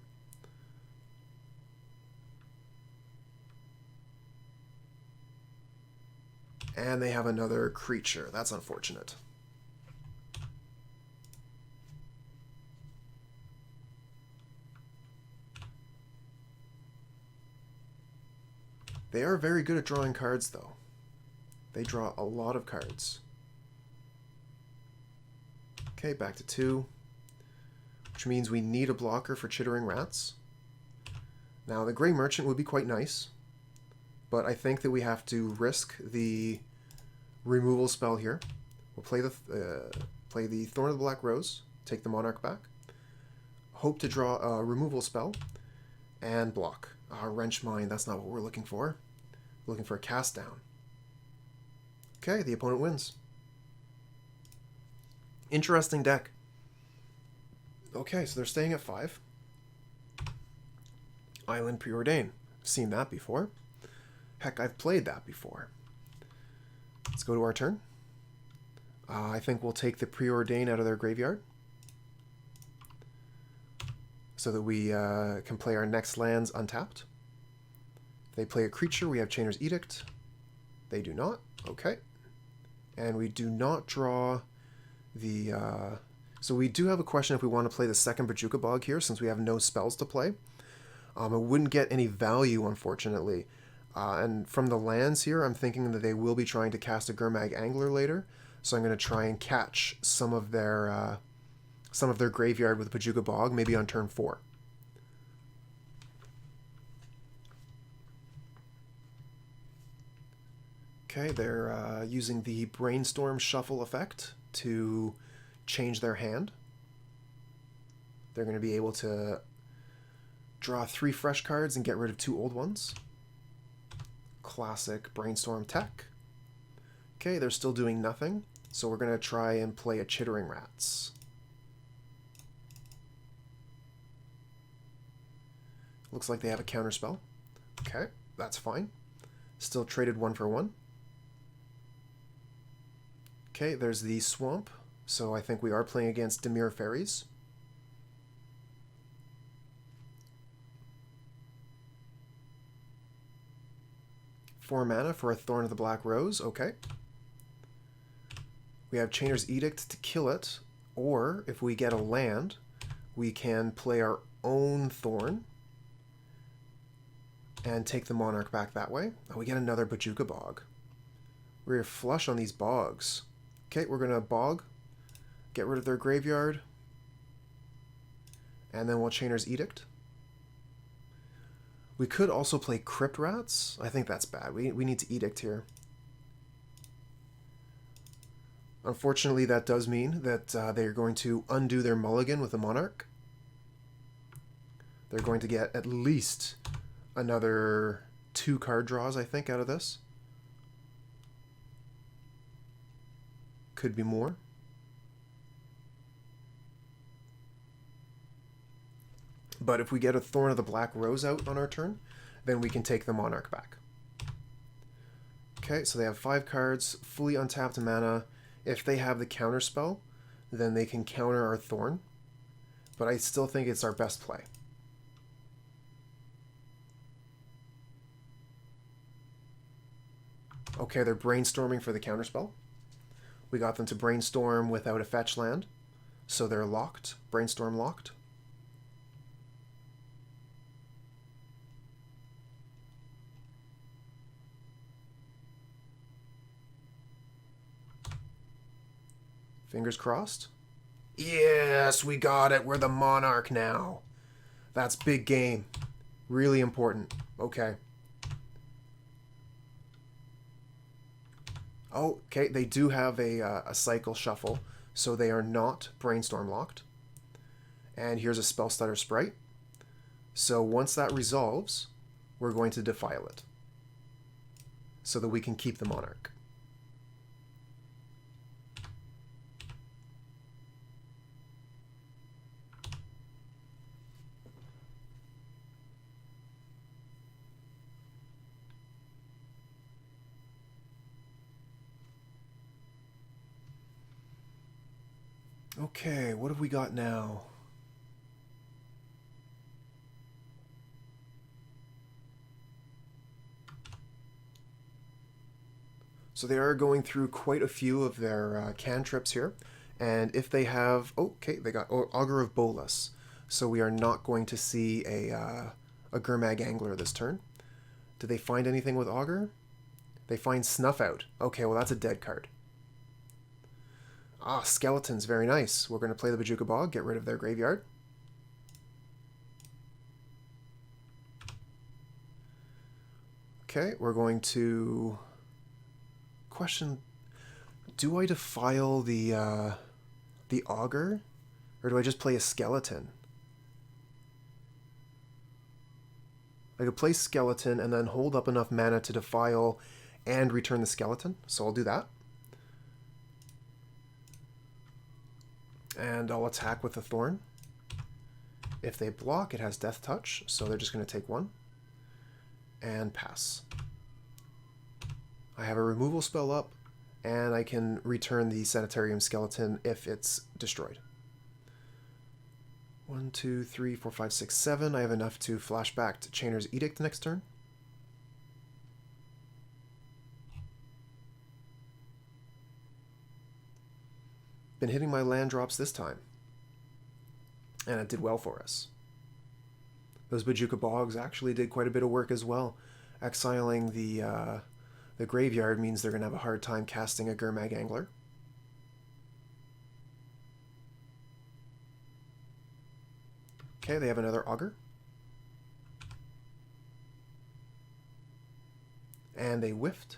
And they have another creature. That's unfortunate. They are very good at drawing cards, though. They draw a lot of cards. Okay, back to 2. Which means we need a blocker for Chittering Rats. Now, the Grey Merchant would be quite nice, but I think that we have to risk the removal spell here. We'll play the Thorn of the Black Rose, take the Monarch back, hope to draw a removal spell, and block. Wrench Mine, that's not what we're looking for. We're looking for a cast down. Okay, the opponent wins. Interesting deck. Okay, so they're staying at 5. Island Preordain. I've seen that before. Heck, I've played that before. Let's go to our turn. I think we'll take the Preordain out of their graveyard so that we can play our next lands untapped. If they play a creature, we have Chainer's Edict. They do not. Okay. And we do not draw the... So we do have a question if we want to play the second Bojuka Bog here, since we have no spells to play. It wouldn't get any value, unfortunately. And from the lands here, I'm thinking that they will be trying to cast a Gurmag Angler later, so I'm going to try and catch some of their graveyard with Bojuka Bog, maybe on turn 4. Okay, they're using the Brainstorm Shuffle effect to change their hand. They're going to be able to draw 3 fresh cards and get rid of 2 old ones. Classic Brainstorm tech. Okay, they're still doing nothing, so we're going to try and play a Chittering Rats. Looks like they have a counterspell. Okay, that's fine. Still traded 1 for 1. Okay, there's the Swamp, so I think we are playing against Dimir Fairies. Four mana for a Thorn of the Black Rose, okay. We have Chainer's Edict to kill it, or if we get a land, we can play our own Thorn and take the Monarch back that way. Oh, we get another Bojuka Bog. We're flush on these bogs. Okay, we're going to Bog, get rid of their graveyard, and then we'll Chainer's Edict. We could also play Crypt Rats. I think that's bad. We need to Edict here. Unfortunately, that does mean that they're going to undo their mulligan with a Monarch. They're going to get at least another 2 card draws, I think, out of this. Could be more. But if we get a Thorn of the Black Rose out on our turn, then we can take the Monarch back. Okay, so they have 5 cards, fully untapped mana. If they have the counter spell, then they can counter our Thorn. But I still think it's our best play. Okay, they're brainstorming for the counter spell. We got them to brainstorm without a fetch land, so they're locked, brainstorm locked. Fingers crossed. Yes, we got it. We're the Monarch now. That's big game. Really important. Okay. Oh, okay. They do have a cycle shuffle, so they are not brainstorm locked. And here's a spell stutter sprite. So once that resolves, we're going to defile it, so that we can keep the Monarch. Okay, what have we got now? So they are going through quite a few of their cantrips here. And if they have... Okay, they got Augur of Bolas. So we are not going to see a Gurmag Angler this turn. Did they find anything with Augur? They find Snuff Out. Okay, well that's a dead card. Ah, Skeletons, very nice. We're going to play the Bojuka Bog, get rid of their graveyard. Okay, we're going to question, do I defile the Augur, or do I just play a Skeleton? I could play Skeleton and then hold up enough mana to defile and return the Skeleton, so I'll do that. And I'll attack with the Thorn. If they block, it has Death Touch, so they're just going to take 1. And pass. I have a removal spell up, and I can return the Sanitarium Skeleton if it's destroyed. 1, 2, 3, 4, 5, 6, 7. I have enough to flash back to Chainer's Edict next turn. Been hitting my land drops this time, and it did well for us. Those Bojuka Bogs actually did quite a bit of work as well. Exiling the graveyard means they're going to have a hard time casting a Gurmag Angler. Okay, they have another Augur. And they whiffed.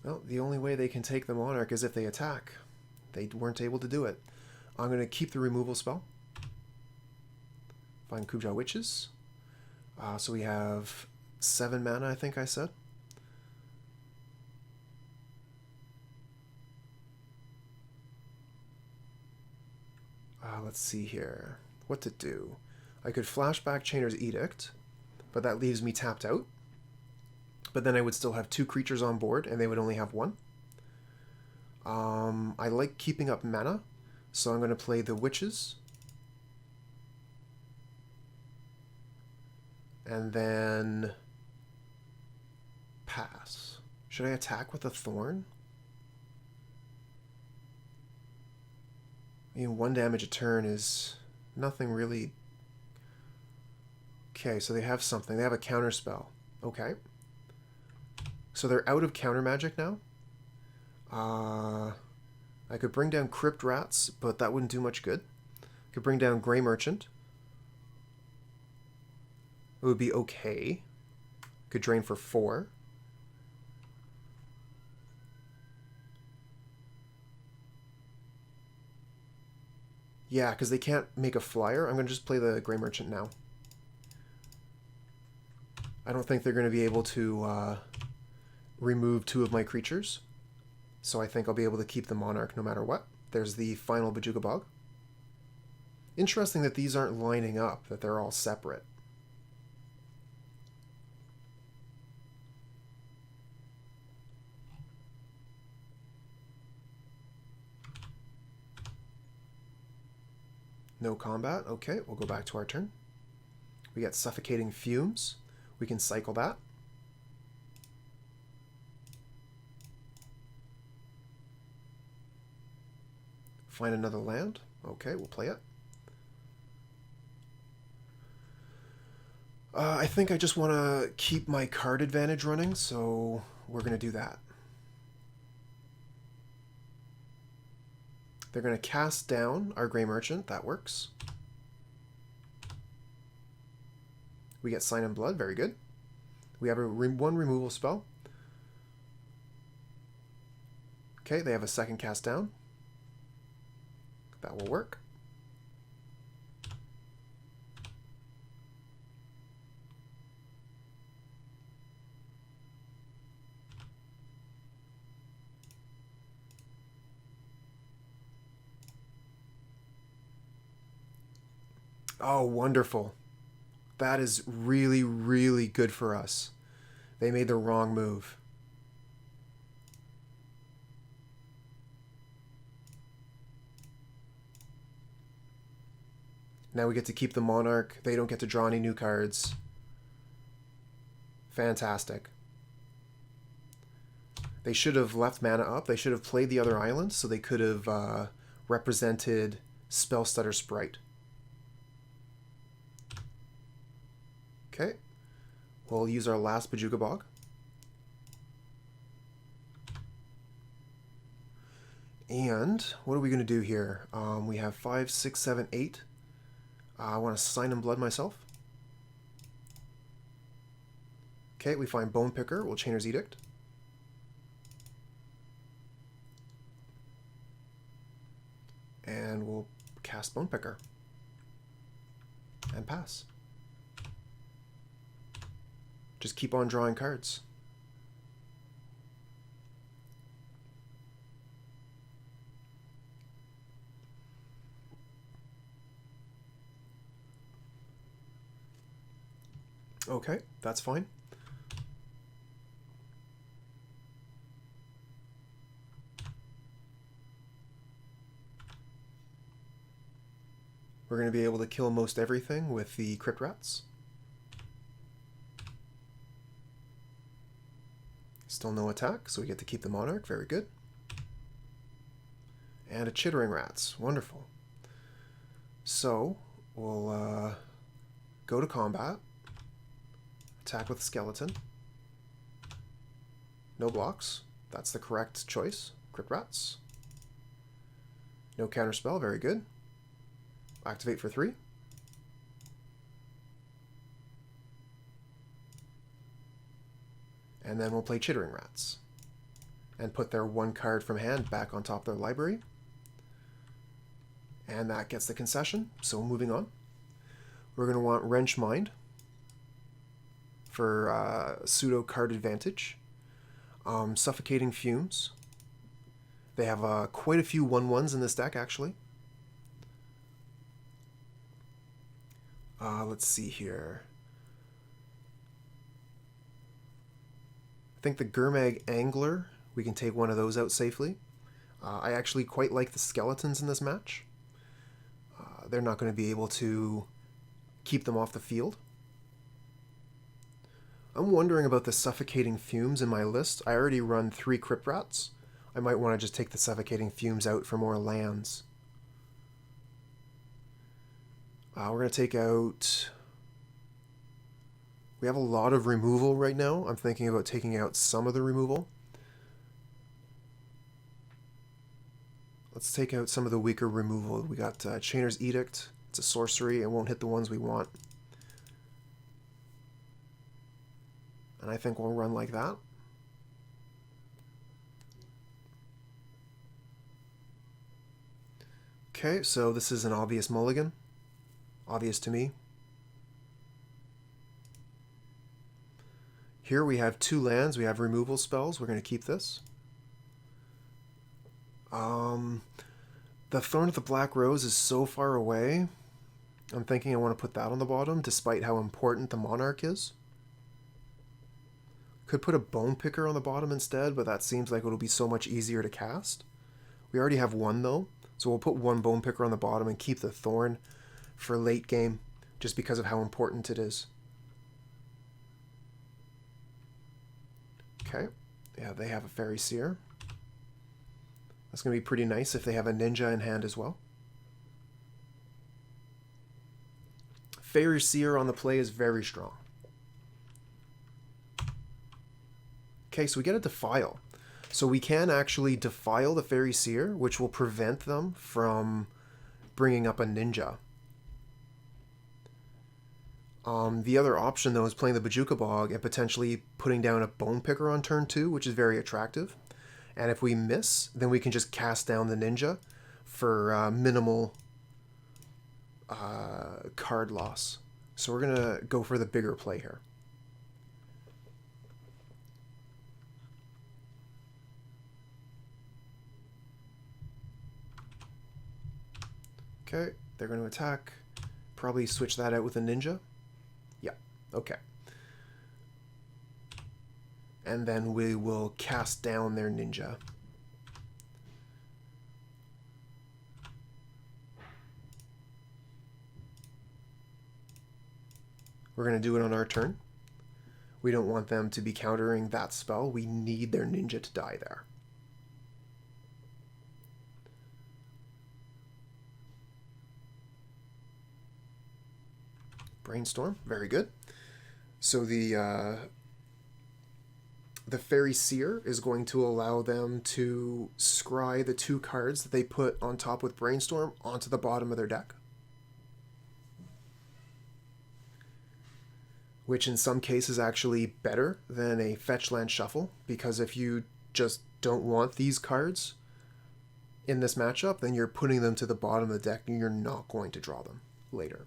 Well, the only way they can take the Monarch is if they attack. They weren't able to do it. I'm going to keep the removal spell. Find Cuombajj Witches. So we have 7 mana, I think I said. Let's see here. What to do? I could flashback Chainer's Edict, but that leaves me tapped out. But then I would still have 2 creatures on board, and they would only have 1. I like keeping up mana, so I'm going to play the Witches. And then pass. Should I attack with a Thorn? I mean, 1 damage a turn is nothing really... Okay, so they have something. They have a counter spell. Okay. So they're out of counter magic now. I could bring down Crypt Rats, but that wouldn't do much good. I could bring down Grey Merchant, It would be okay. Could drain for 4. Yeah, because they can't make a flyer. I'm going to just play the Grey Merchant now. I don't think they're going to be able to remove 2 of my creatures. So I think I'll be able to keep the Monarch no matter what. There's the final Bojuka Bog. Interesting that these aren't lining up, that they're all separate. No combat. Okay, we'll go back to our turn. We get Suffocating Fumes. We can cycle that. Find another land. Okay, we'll play it. I think I just want to keep my card advantage running, so we're going to do that. They're going to cast down our Grey Merchant. That works. We get Sign in Blood. Very good. We have one removal spell. Okay, they have a second cast down. That will work. Oh, wonderful. That is really, really good for us. They made the wrong move. Now we get to keep the Monarch. They don't get to draw any new cards. Fantastic. They should have left mana up. They should have played the other islands so they could have represented Spellstutter Sprite. Okay. We'll use our last Bojuka Bog. And what are we going to do here? We have 5, 6, 7, 8. I want to Sign in Blood myself. Okay, we find Bone Picker. We'll Chainer's Edict. And we'll cast Bone Picker. And pass. Just keep on drawing cards. Okay, that's fine. We're going to be able to kill most everything with the Crypt Rats. Still no attack, so we get to keep the Monarch. Very good. And a Chittering Rats. Wonderful. So, we'll go to combat. Attack with Skeleton. No blocks. That's the correct choice. Crypt Rats. No counterspell. Very good. Activate for 3. And then we'll play Chittering Rats. And put their 1 card from hand back on top of their library. And that gets the concession. So moving on. We're going to want Wrench Mind for pseudo card advantage. Suffocating Fumes. They have quite a few 1/1s in this deck, actually. Let's see here. I think the Gurmag Angler, we can take one of those out safely. I actually quite like the skeletons in this match. They're not going to be able to keep them off the field. I'm wondering about the Suffocating Fumes in my list. I already run 3 Crypt Rats. I might want to just take the Suffocating Fumes out for more lands. We're going to take out... We have a lot of removal right now. I'm thinking about taking out some of the removal. Let's take out some of the weaker removal. We got Chainer's Edict. It's a sorcery. It won't hit the ones we want. And I think we'll run like that. Okay, so this is an obvious mulligan. Obvious to me. Here we have 2 lands. We have removal spells. We're going to keep this. The Thorn of the Black Rose is so far away. I'm thinking I want to put that on the bottom, despite how important the Monarch is. Could put a Bone Picker on the bottom instead, but that seems like it'll be so much easier to cast. We already have 1 though, so we'll put 1 Bone Picker on the bottom and keep the Thorn for late game, just because of how important it is. Okay, yeah, they have a Fairy Seer. That's going to be pretty nice if they have a Ninja in hand as well. Fairy Seer on the play is very strong. Okay, so we get a Defile. So we can actually Defile the Fairy Seer, which will prevent them from bringing up a Ninja. The other option, though, is playing the Bojuka Bog and potentially putting down a Bone Picker on turn 2, which is very attractive. And if we miss, then we can just cast down the Ninja for minimal card loss. So we're going to go for the bigger play here. Okay, they're going to attack. Probably switch that out with a Ninja. Yeah, okay. And then we will cast down their Ninja. We're going to do it on our turn. We don't want them to be countering that spell. We need their Ninja to die there. Brainstorm, very good. So the Fairy Seer is going to allow them to scry the 2 cards that they put on top with Brainstorm onto the bottom of their deck. Which in some cases actually better than a fetch land shuffle, because if you just don't want these cards in this matchup, then you're putting them to the bottom of the deck and you're not going to draw them later.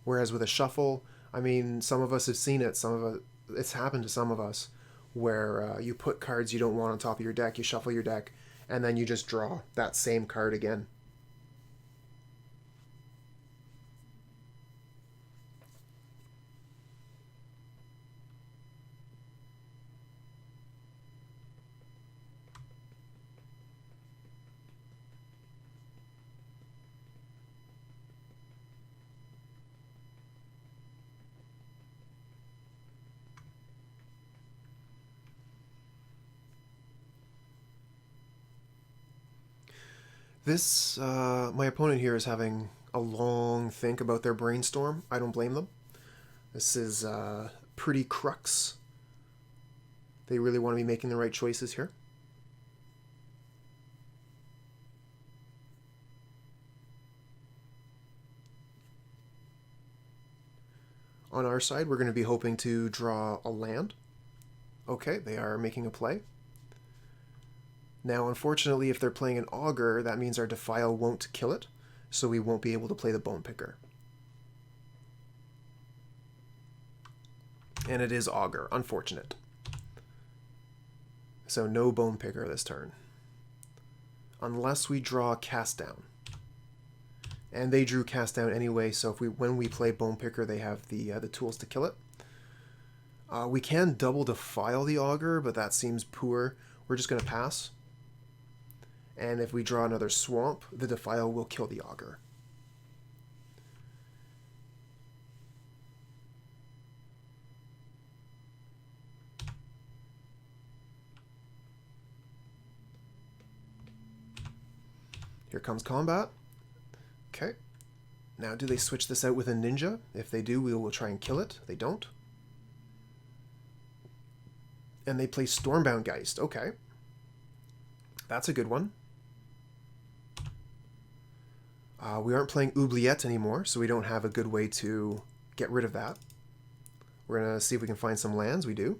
Whereas with a shuffle, I mean, some of us have seen it. It's happened to some of us, where you put cards you don't want on top of your deck, you shuffle your deck, and then you just draw that same card again. This, my opponent here is having a long think about their Brainstorm. I don't blame them. This is pretty crux. They really want to be making the right choices here. On our side, we're going to be hoping to draw a land. Okay, they are making a play. Now, unfortunately, if they're playing an Augur, that means our Defile won't kill it, so we won't be able to play the Bone Picker. And it is Augur. Unfortunate. So no Bone Picker this turn. Unless we draw Cast Down. And they drew Cast Down anyway, so when we play Bone Picker, they have the tools to kill it. We can double Defile the Augur, but that seems poor. We're just going to pass. And if we draw another Swamp, the Defile will kill the Augur. Here comes combat. Okay. Now, do they switch this out with a Ninja? If they do, we will try and kill it. They don't. And they play Stormbound Geist. Okay. That's a good one. We aren't playing Oubliette anymore, so we don't have a good way to get rid of that. We're going to see if we can find some lands. We do.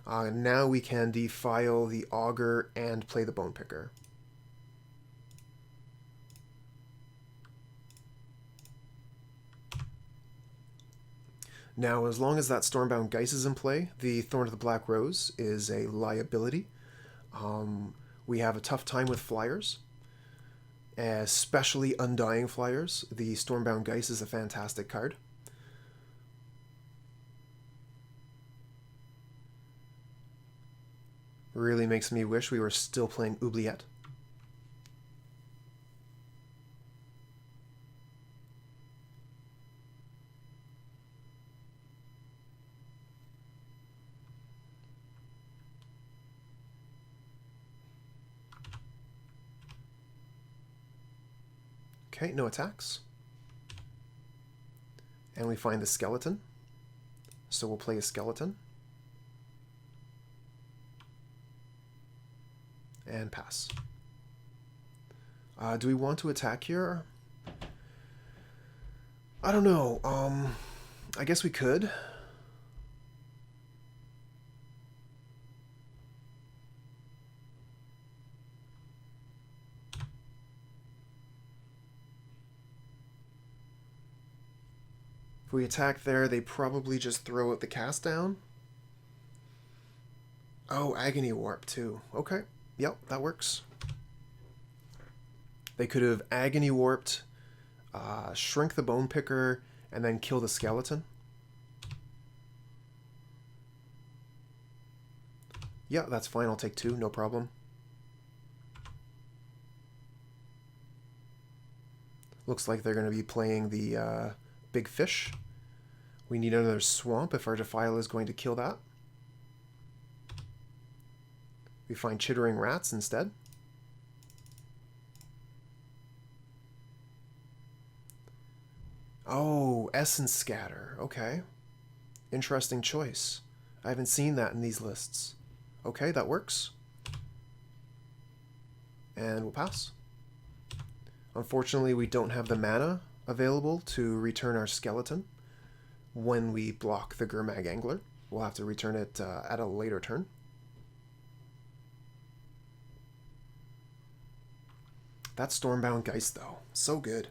Now we can defile the Augur and play the Bone Picker. Now, as long as that Stormbound Geist is in play, the Thorn of the Black Rose is a liability. We have a tough time with flyers, especially Undying Flyers. The Stormbound Geist is a fantastic card. Really makes me wish we were still playing Oubliette. Okay, no attacks. And we find the skeleton. So we'll play a skeleton. And pass. Do we want to attack here? I don't know. I guess we could. If we attack there, they probably just throw out the cast down. Oh, Agony Warp too. Okay. Yep, that works. They could have Agony Warped, shrink the Bone Picker, and then kill the skeleton. Yeah, that's fine. I'll take 2, no problem. Looks like they're going to be playing the Big Fish. We need another Swamp if our Defile is going to kill that. We find Chittering Rats instead. Oh, Essence Scatter. Okay. Interesting choice. I haven't seen that in these lists. Okay, that works. And we'll pass. Unfortunately, we don't have the mana available to return our skeleton when we block the Gurmag Angler. We'll have to return it at a later turn. That Stormbound Geist, though. So good.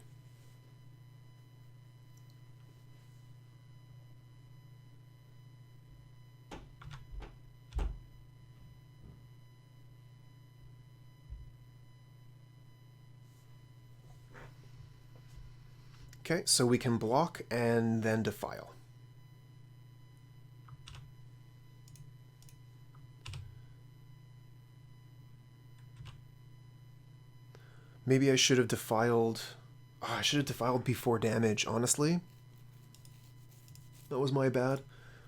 Okay, so we can block and then Defile. Maybe I should have defiled... Oh, I should have defiled before damage, honestly. That was my bad.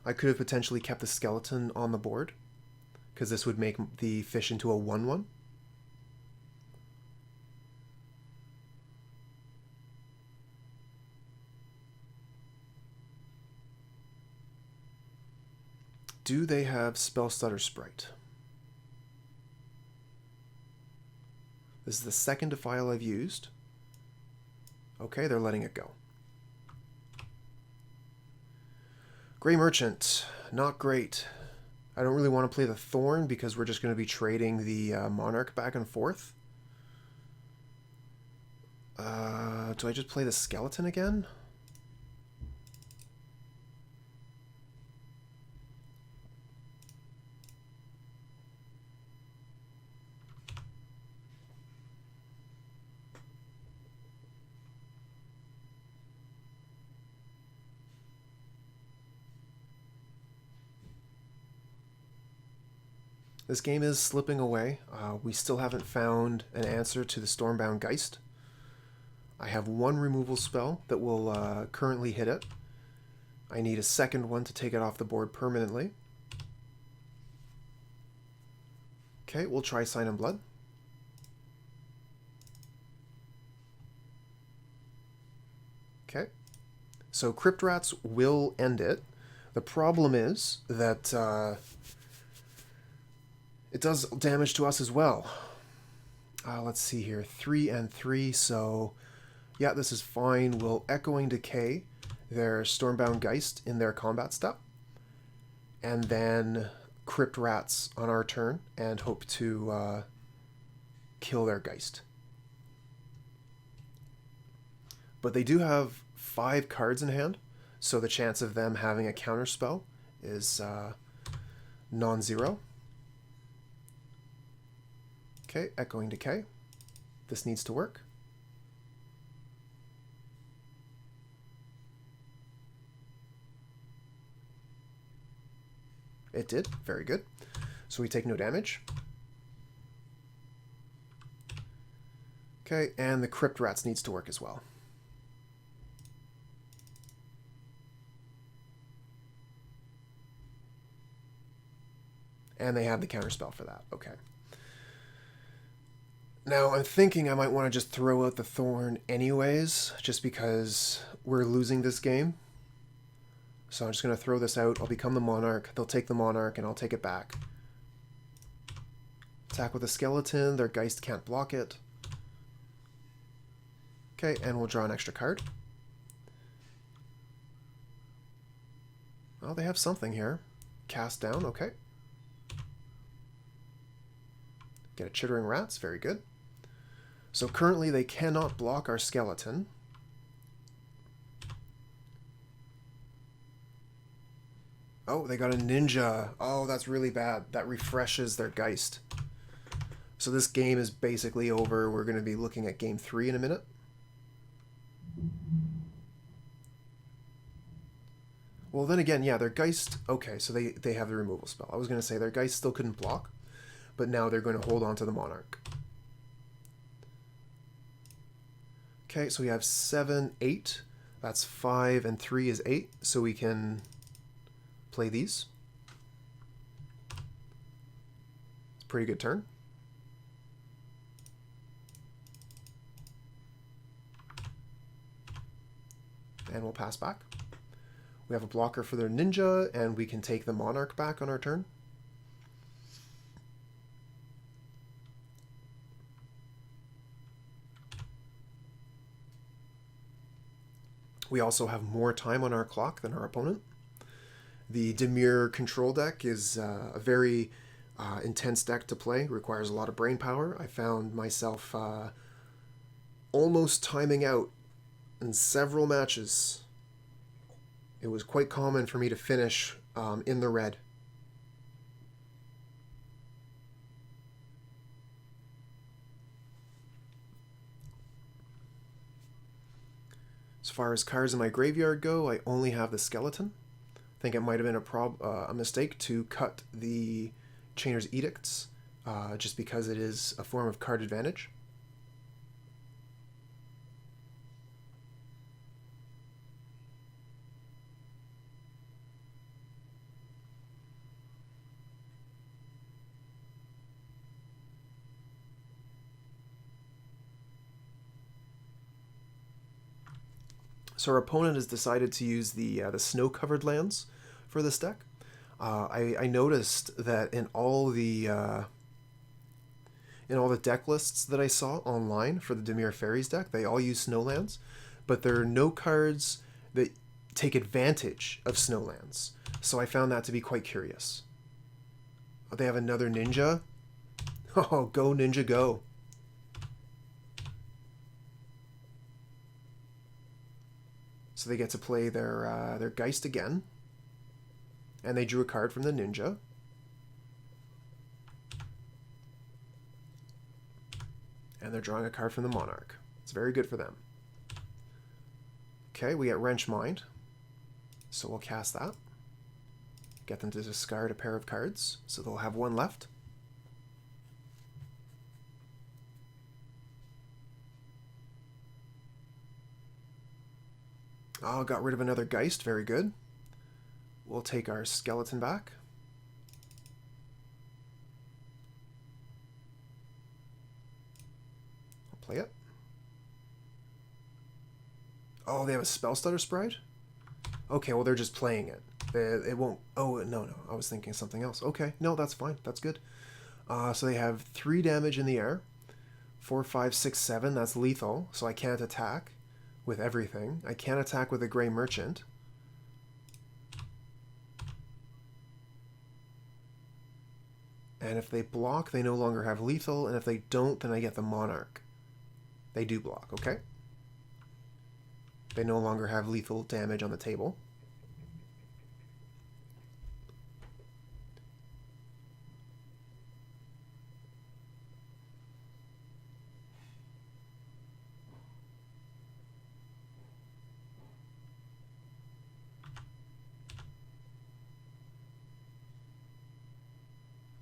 I could have potentially kept the skeleton on the board, because this would make the fish into a 1/1. Do they have Spellstutter Sprite? This is the second Defile I've used. Okay, they're letting it go. Grey Merchant, not great. I don't really want to play the Thorn because we're just going to be trading the Monarch back and forth. Do I just play the Skeleton again? This game is slipping away. We still haven't found an answer to the Stormbound Geist. I have one removal spell that will currently hit it. I need a second one to take it off the board permanently. Okay, we'll try Sign in Blood. Okay, so Crypt Rats will end it. The problem is that it does damage to us as well. Let's see here, 3 and 3, so yeah, this is fine. We'll Echoing Decay their Stormbound Geist in their combat step. and then Crypt Rats on our turn and hope to kill their Geist. But they do have 5 cards in hand, so the chance of them having a counter spell is non-zero. Okay, Echoing Decay. This needs to work. It did. Very good. So we take no damage. Okay, and the Crypt Rats needs to work as well. And they have the counterspell for that. Okay. Now, I'm thinking I might want to just throw out the Thorn anyways, just because we're losing this game. So I'm just going to throw this out. I'll become the Monarch. They'll take the Monarch, and I'll take it back. Attack with a Skeleton. Their Geist can't block it. Okay, and we'll draw an extra card. Oh, they have something here. Cast down, okay. Get a Chittering Rats, very good. So currently they cannot block our Skeleton. Oh, they got a Ninja. Oh, that's really bad. That refreshes their Geist. So this game is basically over. We're going to be looking at game 3 in a minute. Well, then again, yeah, their Geist... Okay, so they have the removal spell. I was going to say their Geist still couldn't block, but now they're going to hold on to the Monarch. Okay, so we have 7, 8. That's 5, and 3 is 8, so we can play these. It's a pretty good turn. And we'll pass back. We have a blocker for their Ninja, and we can take the Monarch back on our turn. We also have more time on our clock than our opponent. The Dimir control deck is a very intense deck to play, requires a lot of brain power. I found myself almost timing out in several matches. It was quite common for me to finish in the red. As far as cards in my graveyard go, I only have the Skeleton. I think it might have been a mistake to cut the Chainer's Edicts, just because it is a form of card advantage. So our opponent has decided to use the snow-covered lands for this deck. I noticed that in all the deck lists that I saw online for the Dimir Fairies deck, they all use snowlands, but there are no cards that take advantage of snowlands. So I found that to be quite curious. Oh, they have another Ninja. Oh, go Ninja, go! So they get to play their Geist again. And they drew a card from the Ninja. And they're drawing a card from the Monarch. It's very good for them. Okay, we get Wrench Mind. So we'll cast that. Get them to discard a pair of cards. So they'll have one left. Oh, got rid of another Geist. Very good. We'll take our Skeleton back. I'll play it. Oh, they have a Spellstutter Sprite? Okay, well, they're just playing it. It won't... Oh, no. I was thinking something else. Okay, no, that's fine. That's good. So they have 3 damage in the air. 4, 5, 6, 7. That's lethal, so I can't attack with everything. I can't attack with a Grey Merchant. And if they block, they no longer have lethal, and if they don't, then I get the Monarch. They do block, okay? They no longer have lethal damage on the table.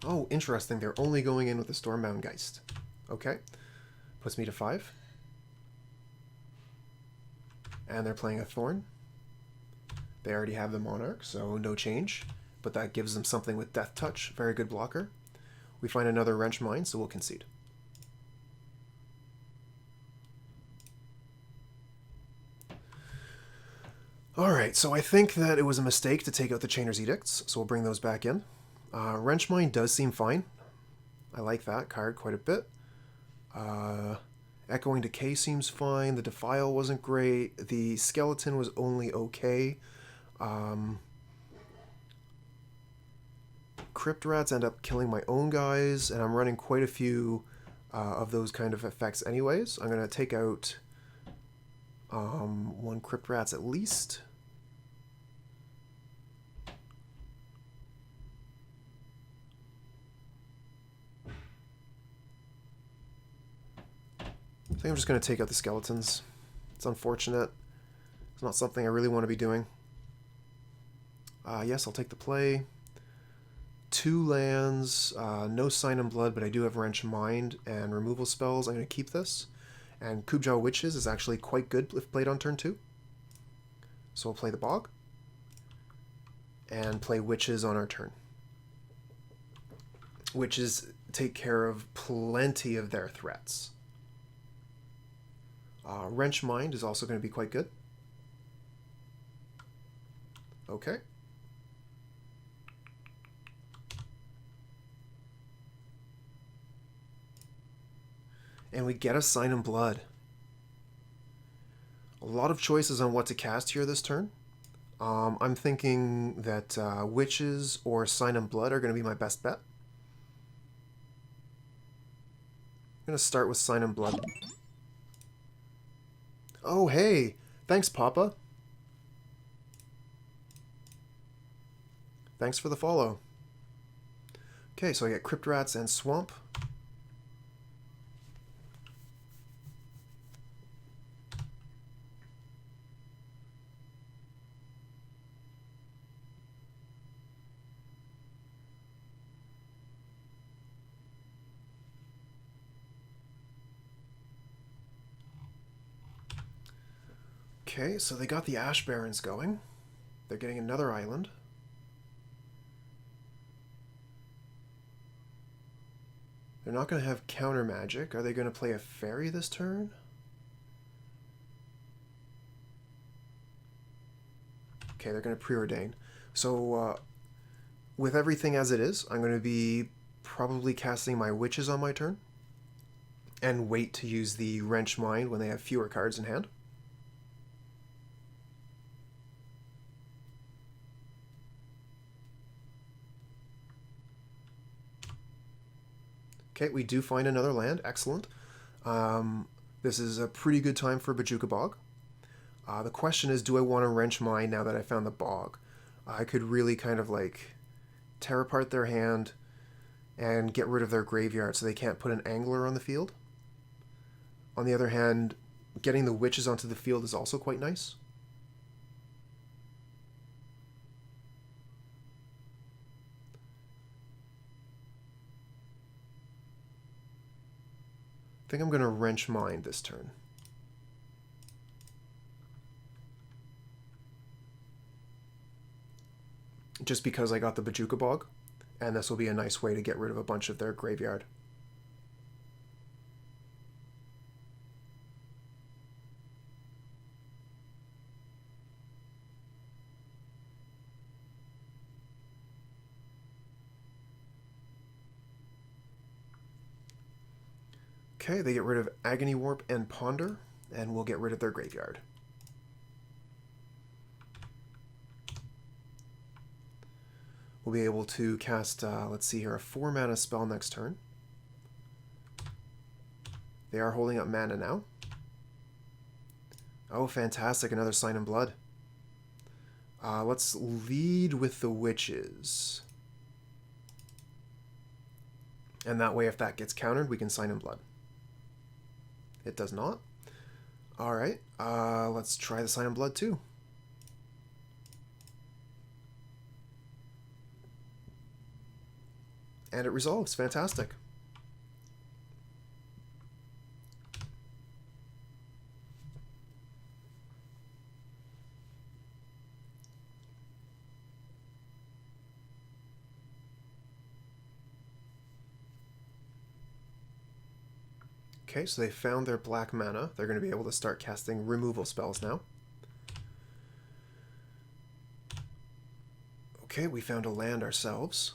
Oh, interesting. They're only going in with the Stormbound Geist. Okay. Puts me to 5. And they're playing a Thorn. They already have the Monarch, so no change. But that gives them something with Death Touch. Very good blocker. We find another Wrench Mine, so we'll concede. Alright, so I think that it was a mistake to take out the Chainer's Edicts, so we'll bring those back in. Wrench Mine does seem fine. I like that card quite a bit. Echoing Decay seems fine. The Defile wasn't great. The Skeleton was only okay. Crypt Rats end up killing my own guys, and I'm running quite a few of those kind of effects anyways. I'm going to take out one Crypt Rats at least. I think I'm just going to take out the skeletons. It's unfortunate. It's not something I really want to be doing. Yes, I'll take the play. 2 lands, no Sign in Blood, but I do have Wrench Mind and removal spells. I'm going to keep this. And Cuombajj Witches is actually quite good if played on turn 2. So we'll play the Bog. And play Witches on our turn. Witches take care of plenty of their threats. Wrench Mind is also going to be quite good. Okay. And we get a Sign in Blood. A lot of choices on what to cast here this turn. I'm thinking that Witches or Sign in Blood are going to be my best bet. I'm going to start with Sign in Blood. Oh, hey! Thanks, Pauper. Thanks for the follow. Okay, so I get Crypt Rats and Swamp. Okay, so they got the Ash Barrens going. They're getting another island. They're not going to have counter magic. Are they going to play a fairy this turn? Okay, they're going to preordain. So, with everything as it is, I'm going to be probably casting my Witches on my turn. And wait to use the Wrench Mind when they have fewer cards in hand. Okay, we do find another land. Excellent. This is a pretty good time for Bojuka Bog. The question is, do I want to Wrench Mine now that I found the Bog? I could really kind of like tear apart their hand and get rid of their graveyard so they can't put an Angler on the field. On the other hand, getting the Witches onto the field is also quite nice. I think I'm going to Wrench Mine this turn. Just because I got the Bojuka Bog, and this will be a nice way to get rid of a bunch of their graveyard. Okay, they get rid of Agony Warp and Ponder, and we'll get rid of their graveyard. we'll be able to cast, let's see here, a 4 mana spell next turn. They are holding up mana now. Oh, fantastic, another Sign in Blood. Let's lead with the Witches. And that way, if that gets countered, we can Sign in Blood. It does not. Alright, let's try the Sign in Blood too. And it resolves. Fantastic. Okay, so they found their black mana. They're going to be able to start casting removal spells now. Okay, we found a land ourselves.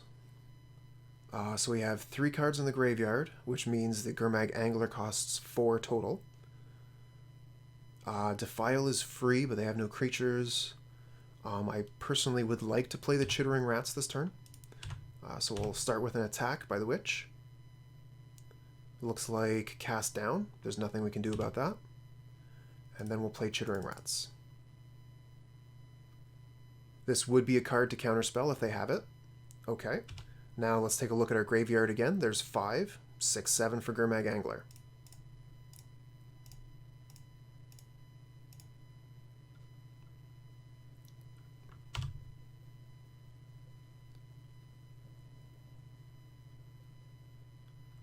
So we have 3 cards in the graveyard, which means the Gurmag Angler costs 4 total. Defile is free, but they have no creatures. I personally would like to play the Chittering Rats this turn. So we'll start with an attack by the Witch. Looks like cast down. There's nothing we can do about that. And then we'll play Chittering Rats. This would be a card to counterspell if they have it. Okay. Now let's take a look at our graveyard again. There's 5, 6, 7 for Gurmag Angler.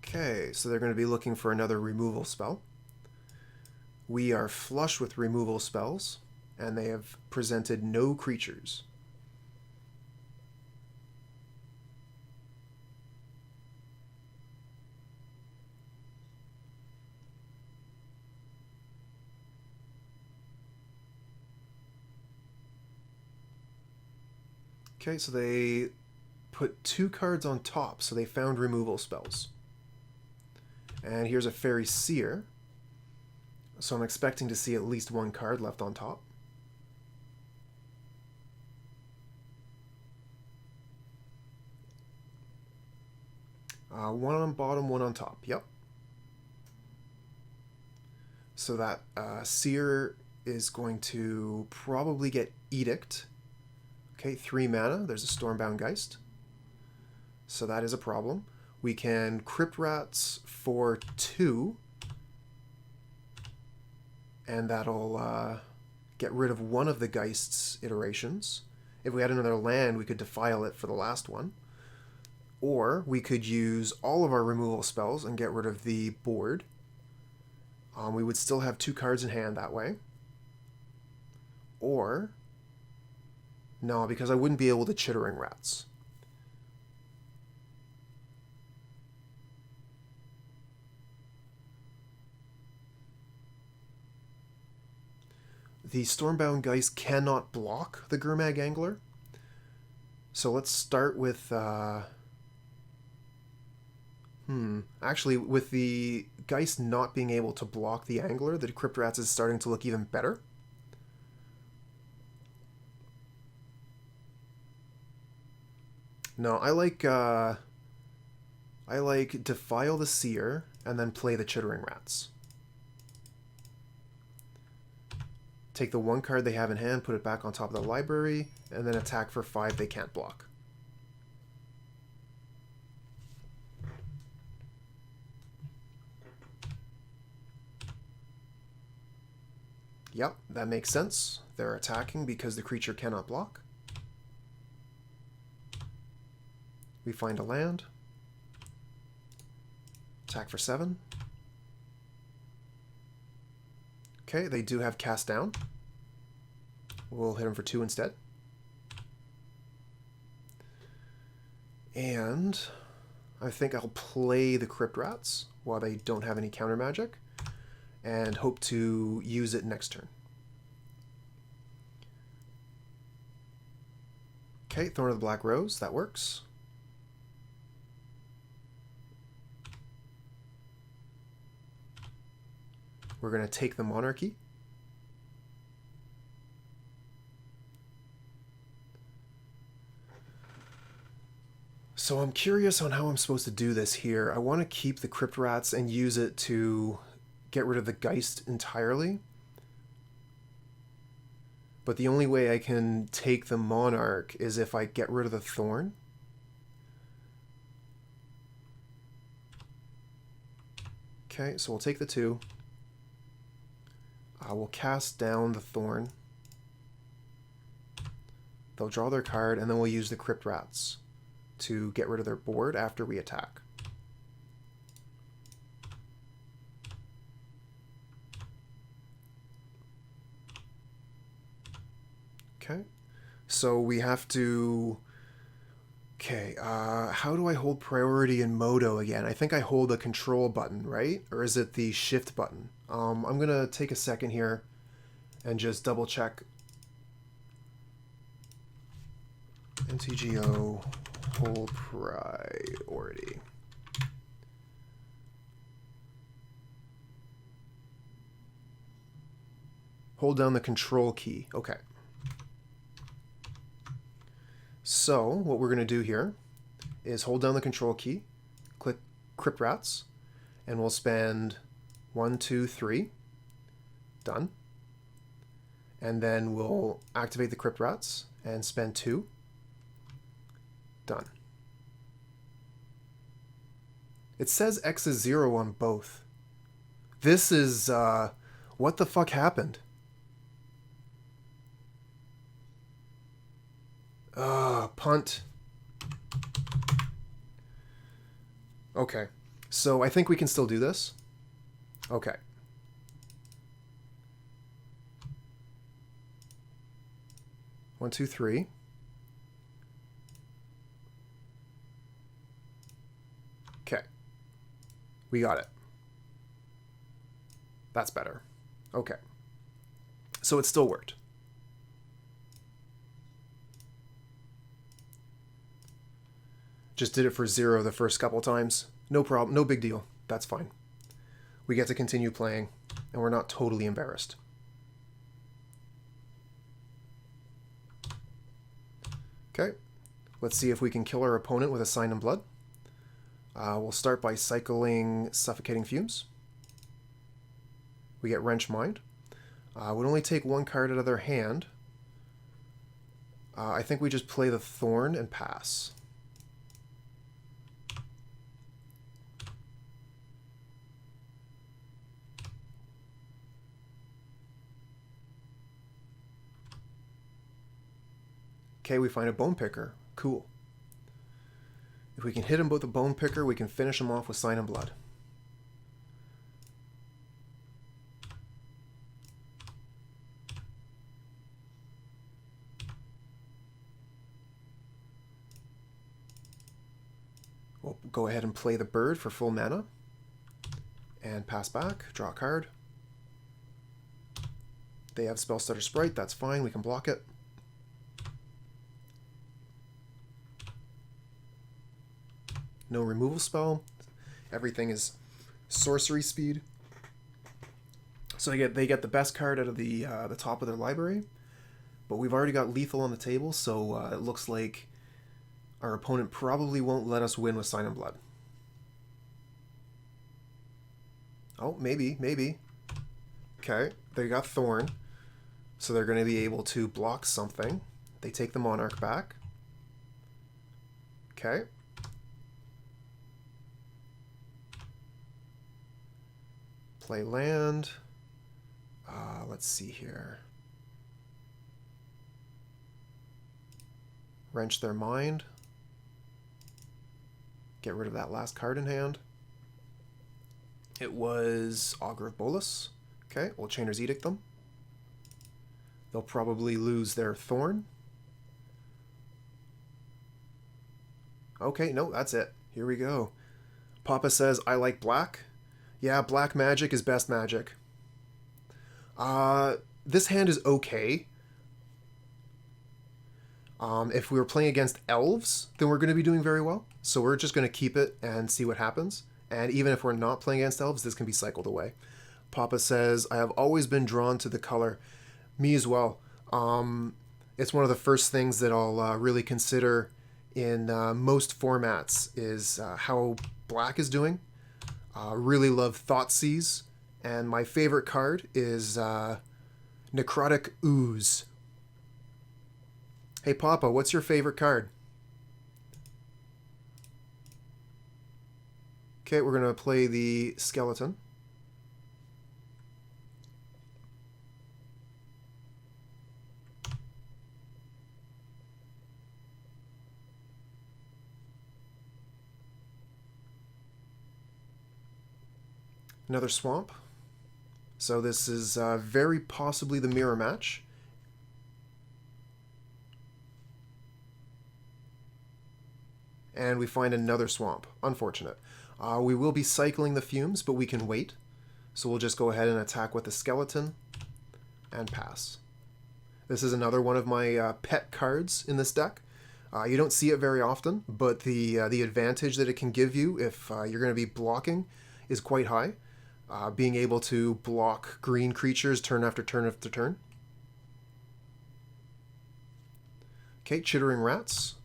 Okay, so they're going to be looking for another removal spell. We are flush with removal spells, and they have presented no creatures. Okay, so they put 2 cards on top, so they found removal spells. And here's a Fairy Seer, so I'm expecting to see at least 1 card left on top. One on bottom, 1 on top, yep. So that Seer is going to probably get Edict. Okay, 3 mana. There's a Stormbound Geist. So that is a problem. We can Crypt Rats for 2. And that'll get rid of one of the Geist's iterations. If we had another land, we could Defile it for the last one. Or we could use all of our removal spells and get rid of the board. We would still have 2 cards in hand that way. Or... no, because I wouldn't be able to Chittering Rats. The Stormbound Geist cannot block the Gurmag Angler. So let's start with... actually, with the Geist not being able to block the Angler, the Crypt Rats is starting to look even better. No, I like Defile the Seer and then play the Chittering Rats. Take the 1 card they have in hand, put it back on top of the library, and then attack for 5 they can't block. Yep, that makes sense. They're attacking because the creature cannot block. We find a land. Attack for 7. Okay, they do have cast down. We'll hit them for 2 instead. And I think I'll play the Crypt Rats while they don't have any counter magic, and hope to use it next turn. Okay, Thorn of the Black Rose, that works. We're going to take the Monarchy. So I'm curious on how I'm supposed to do this here. I want to keep the Crypt Rats and use it to get rid of the Geist entirely. But the only way I can take the Monarch is if I get rid of the Thorn. Okay, so we'll take the 2. We'll cast down the Thorn. They'll draw their card, and then we'll use the Crypt Rats to get rid of their board after we attack. Okay, so we have to... Okay, how do I hold priority in Modo again? I think I hold the control button, right? Or is it the shift button? I'm going to take a second here and just double check. MTGO, hold priority. Hold down the control key. Okay. So what we're going to do here is hold down the control key, click Crypt Rats, and we'll spend 1, 2, 3. Done. And then we'll activate the Crypt Rats and spend 2. Done. It says X is 0 on both. This is, what the fuck happened? Punt. Okay, so I think we can still do this. Okay. One, two, three. Okay. We got it. That's better. Okay. So it still worked. Just did it for 0 the first couple times. No problem. No big deal. That's fine. We get to continue playing, and we're not totally embarrassed. Okay. Let's see if we can kill our opponent with a Sign in Blood. We'll start by cycling Suffocating Fumes. We get Wrench Mind. Would only take 1 card out of their hand. I think we just play the Thorn and pass. Okay, we find a Bone Picker. Cool. If we can hit him with a Bone Picker, we can finish him off with Sign in Blood. We'll go ahead and play the Bird for full mana. And pass back, draw a card. They have Spellstutter Sprite, that's fine, we can block it. No removal spell. Everything is sorcery speed. So they get the best card out of the top of their library. But we've already got lethal on the table, so it looks like our opponent probably won't let us win with Sign in Blood. Oh, maybe. Okay, they got Thorn. So they're going to be able to block something. They take the Monarch back. Okay. Play land. Let's see here. Wrench their mind. Get rid of that last card in hand. It was Augur of Bolas. Okay, we'll Chainer's Edict them. They'll probably lose their Thorn. Okay, no, that's it. Here we go. Papa says, I like black. Yeah, black magic is best magic. This hand is okay. If we were playing against elves, then we're going to be doing very well. So we're just going to keep it and see what happens. And even if we're not playing against elves, this can be cycled away. Papa says, I have always been drawn to the color. Me as well. It's one of the first things that I'll really consider in most formats is how black is doing. Really love Thoughtseize, and my favorite card is Necrotic Ooze. Hey Papa, what's your favorite card? Okay, we're going to play the Skeleton. Another Swamp. So this is very possibly the mirror match. And we find another Swamp. Unfortunate. We will be cycling the Fumes, but we can wait. So we'll just go ahead and attack with the Skeleton and pass. This is another one of my pet cards in this deck. You don't see it very often, but the advantage that it can give you if you're going to be blocking is quite high. Being able to block green creatures turn after turn after turn. Okay, Chittering Rats.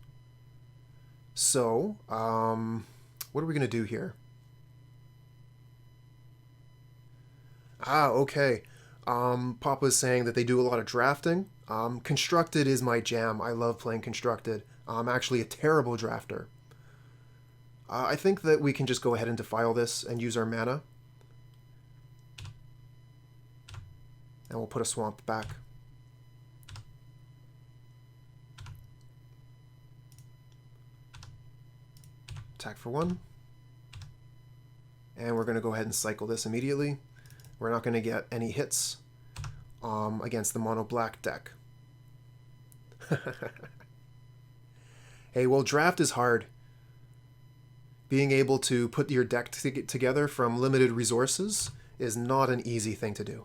So, what are we going to do here? Okay. Papa's saying that they do a lot of drafting. Constructed is my jam. I love playing Constructed. I'm actually a terrible drafter. I think that we can just go ahead and defile this and use our mana. And we'll put a Swamp back. Attack for 1. And we're going to go ahead and cycle this immediately. We're not going to get any hits against the MonoBlack deck. Hey, well, draft is hard. Being able to put your deck together from limited resources is not an easy thing to do.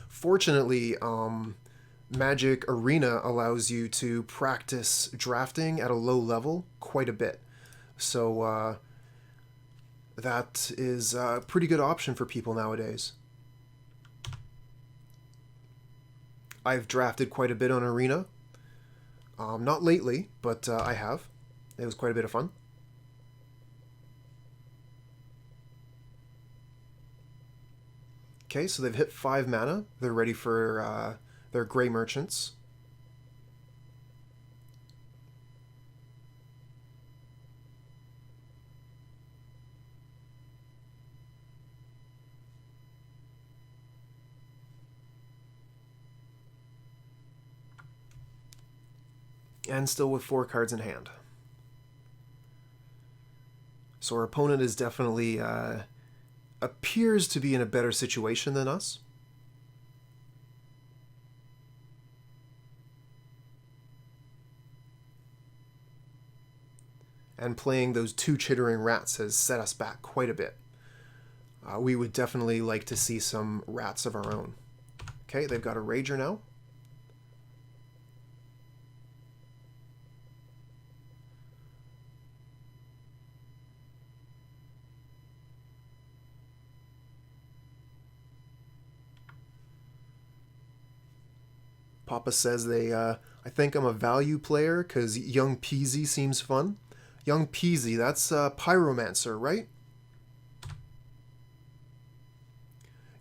Fortunately, Magic Arena allows you to practice drafting at a low level quite a bit. So that is a pretty good option for people nowadays. I've drafted quite a bit on Arena. Not lately, but I have. It was quite a bit of fun. Okay, so they've hit 5 mana. They're ready for their Grey Merchants. And still with 4 cards in hand. So our opponent is definitely appears to be in a better situation than us. And playing those 2 Chittering Rats has set us back quite a bit. We would definitely like to see some rats of our own. Okay, they've got a Rager now. Papa says I think I'm a value player because Young Peasy seems fun. Young Peasy, that's Pyromancer, right?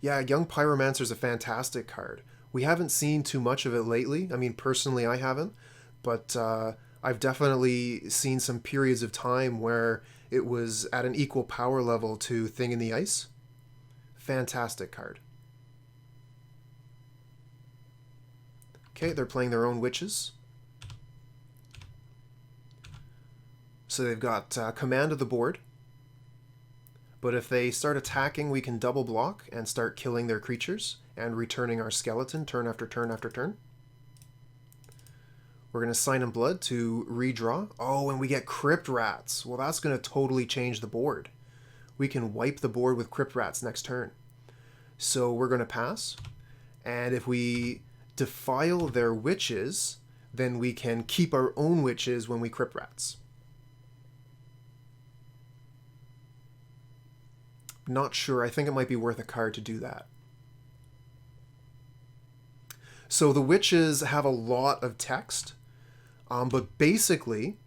Yeah, Young Pyromancer's a fantastic card. We haven't seen too much of it lately. I mean, personally, I haven't. But I've definitely seen some periods of time where it was at an equal power level to Thing in the Ice. Fantastic card. Okay, they're playing their own witches. So they've got command of the board. But if they start attacking, we can double block and start killing their creatures and returning our skeleton turn after turn after turn. We're going to Sign in Blood to redraw. Oh, and we get Crypt Rats. Well, that's going to totally change the board. We can wipe the board with Crypt Rats next turn. So we're going to pass. And if we defile their witches, then we can keep our own witches when we Crypt Rats. Not sure. I think it might be worth a card to do that. So the witches have a lot of text, but basically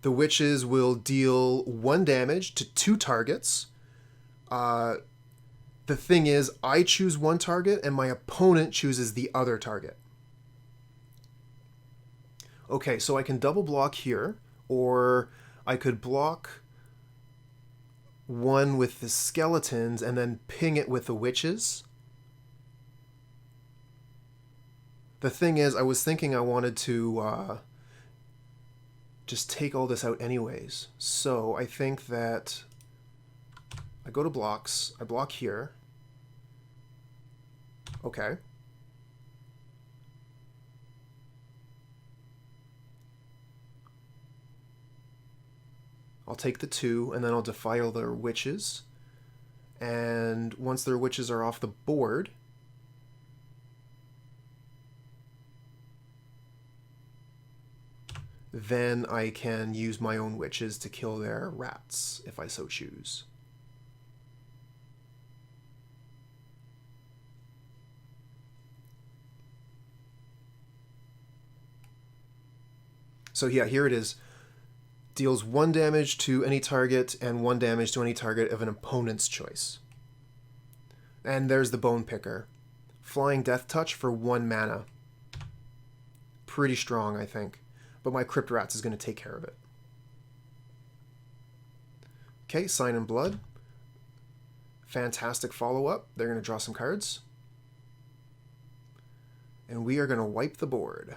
the witches will deal 1 damage to 2 targets. The thing is, I choose 1 target and my opponent chooses the other target. Okay, so I can double block here, or I could block 1 with the skeletons and then ping it with the witches. The thing is, I was thinking I wanted to just take all this out anyways. So I think that I go to blocks, I block here. Okay. I'll take the 2, and then I'll defile their witches. And once their witches are off the board, then I can use my own witches to kill their rats, if I so choose. So yeah, here it is. Deals 1 damage to any target and 1 damage to any target of an opponent's choice. And there's the Bone Picker. Flying Death Touch for 1 mana. Pretty strong, I think. But my Crypt Rats is going to take care of it. Okay, Sign in Blood. Fantastic follow-up. They're going to draw some cards. And we are going to wipe the board.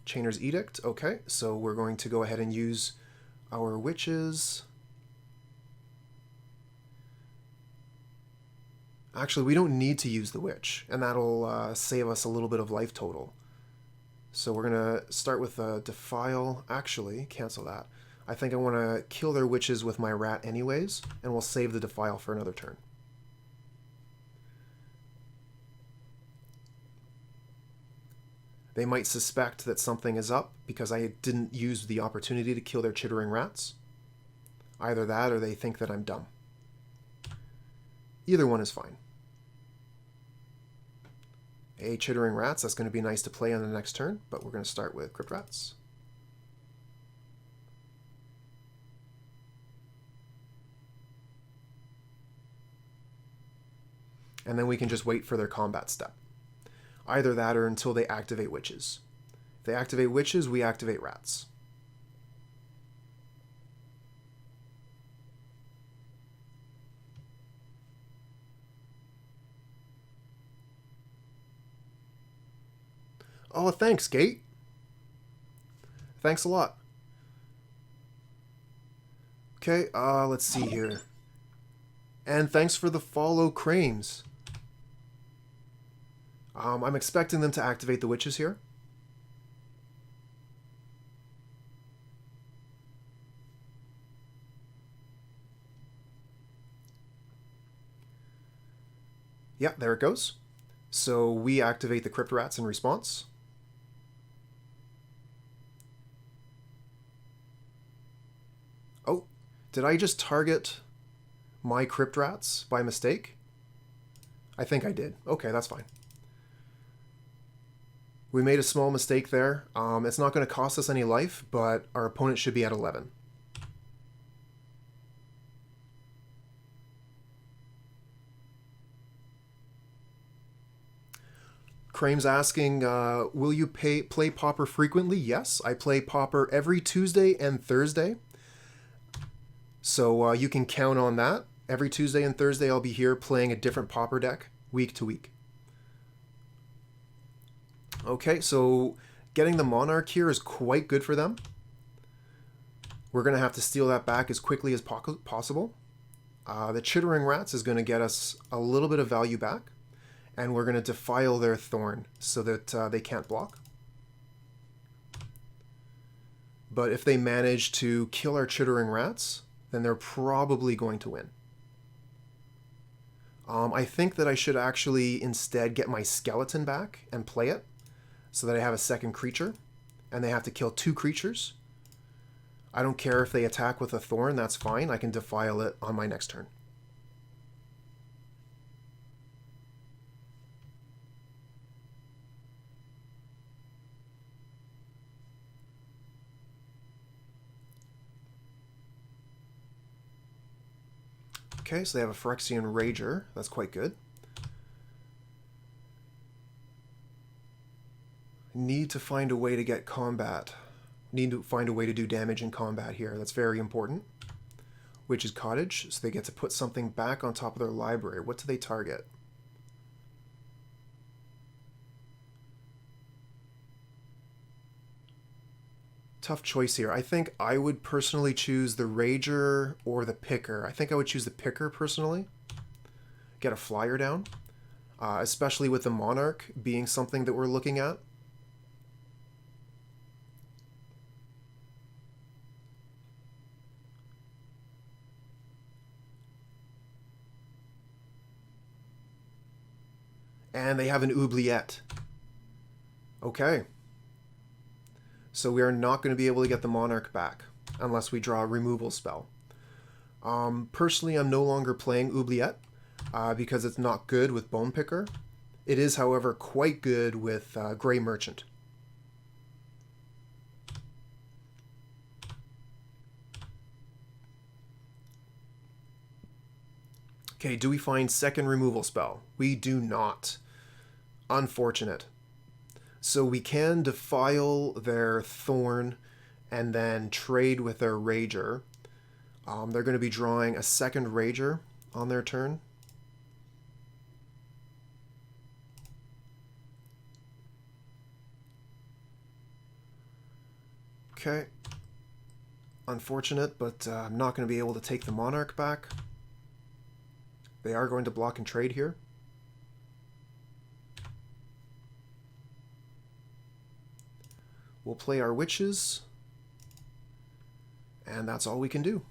Chainer's Edict. Okay, so we're going to go ahead and use our witches. Actually, we don't need to use the witch, and that'll save us a little bit of life total. So we're going to start with Defile. Actually, cancel that. I think I want to kill their witches with my rat anyways, and we'll save the Defile for another turn. They might suspect that something is up because I didn't use the opportunity to kill their Chittering Rats. Either that or they think that I'm dumb. Either one is fine. Chittering Rats, that's going to be nice to play on the next turn, but we're going to start with Crypt Rats. And then we can just wait for their combat step. Either that or until they activate witches. If they activate witches, we activate rats. Oh, thanks, Gate. Thanks a lot. Okay, let's see here. And thanks for the follow, Crames. I'm expecting them to activate the witches here. Yeah, there it goes. So we activate the Crypt Rats in response. Oh, did I just target my Crypt Rats by mistake? I think I did. Okay, that's fine. We made a small mistake there. It's not going to cost us any life, but our opponent should be at 11. Crame's asking, will you play Pauper frequently? Yes, I play Pauper every Tuesday and Thursday. So you can count on that. Every Tuesday and Thursday I'll be here playing a different Pauper deck week to week. Okay, so getting the Monarch here is quite good for them. We're going to have to steal that back as quickly as possible. The Chittering Rats is going to get us a little bit of value back. And we're going to defile their Thorn so that they can't block. But if they manage to kill our Chittering Rats, then they're probably going to win. I think that I should actually instead get my Skeleton back and play it so that I have a second creature. And they have to kill 2 creatures. I don't care if they attack with a Thorn, that's fine. I can Defile it on my next turn. Okay, so they have a Phyrexian Rager. That's quite good. Need to find a way to get combat. Need to find a way to do damage in combat here. That's very important. Witch's Cottage, so they get to put something back on top of their library. What do they target? Tough choice here. I think I would personally choose the Rager or the Picker. I think I would choose the Picker personally. Get a flyer down, especially with the Monarch being something that we're looking at. And they have an Oubliette. Okay. So we are not going to be able to get the Monarch back unless we draw a removal spell. Personally, I'm no longer playing Oubliette because it's not good with Bone Picker. It is, however, quite good with Grey Merchant. Okay, do we find second removal spell? We do not. Unfortunate. So we can Defile their Thorn and then trade with their Rager. They're going to be drawing a second Rager on their turn. Okay. Unfortunate, but I'm not going to be able to take the Monarch back. They are going to block and trade here. We'll play our Witches, and that's all we can do.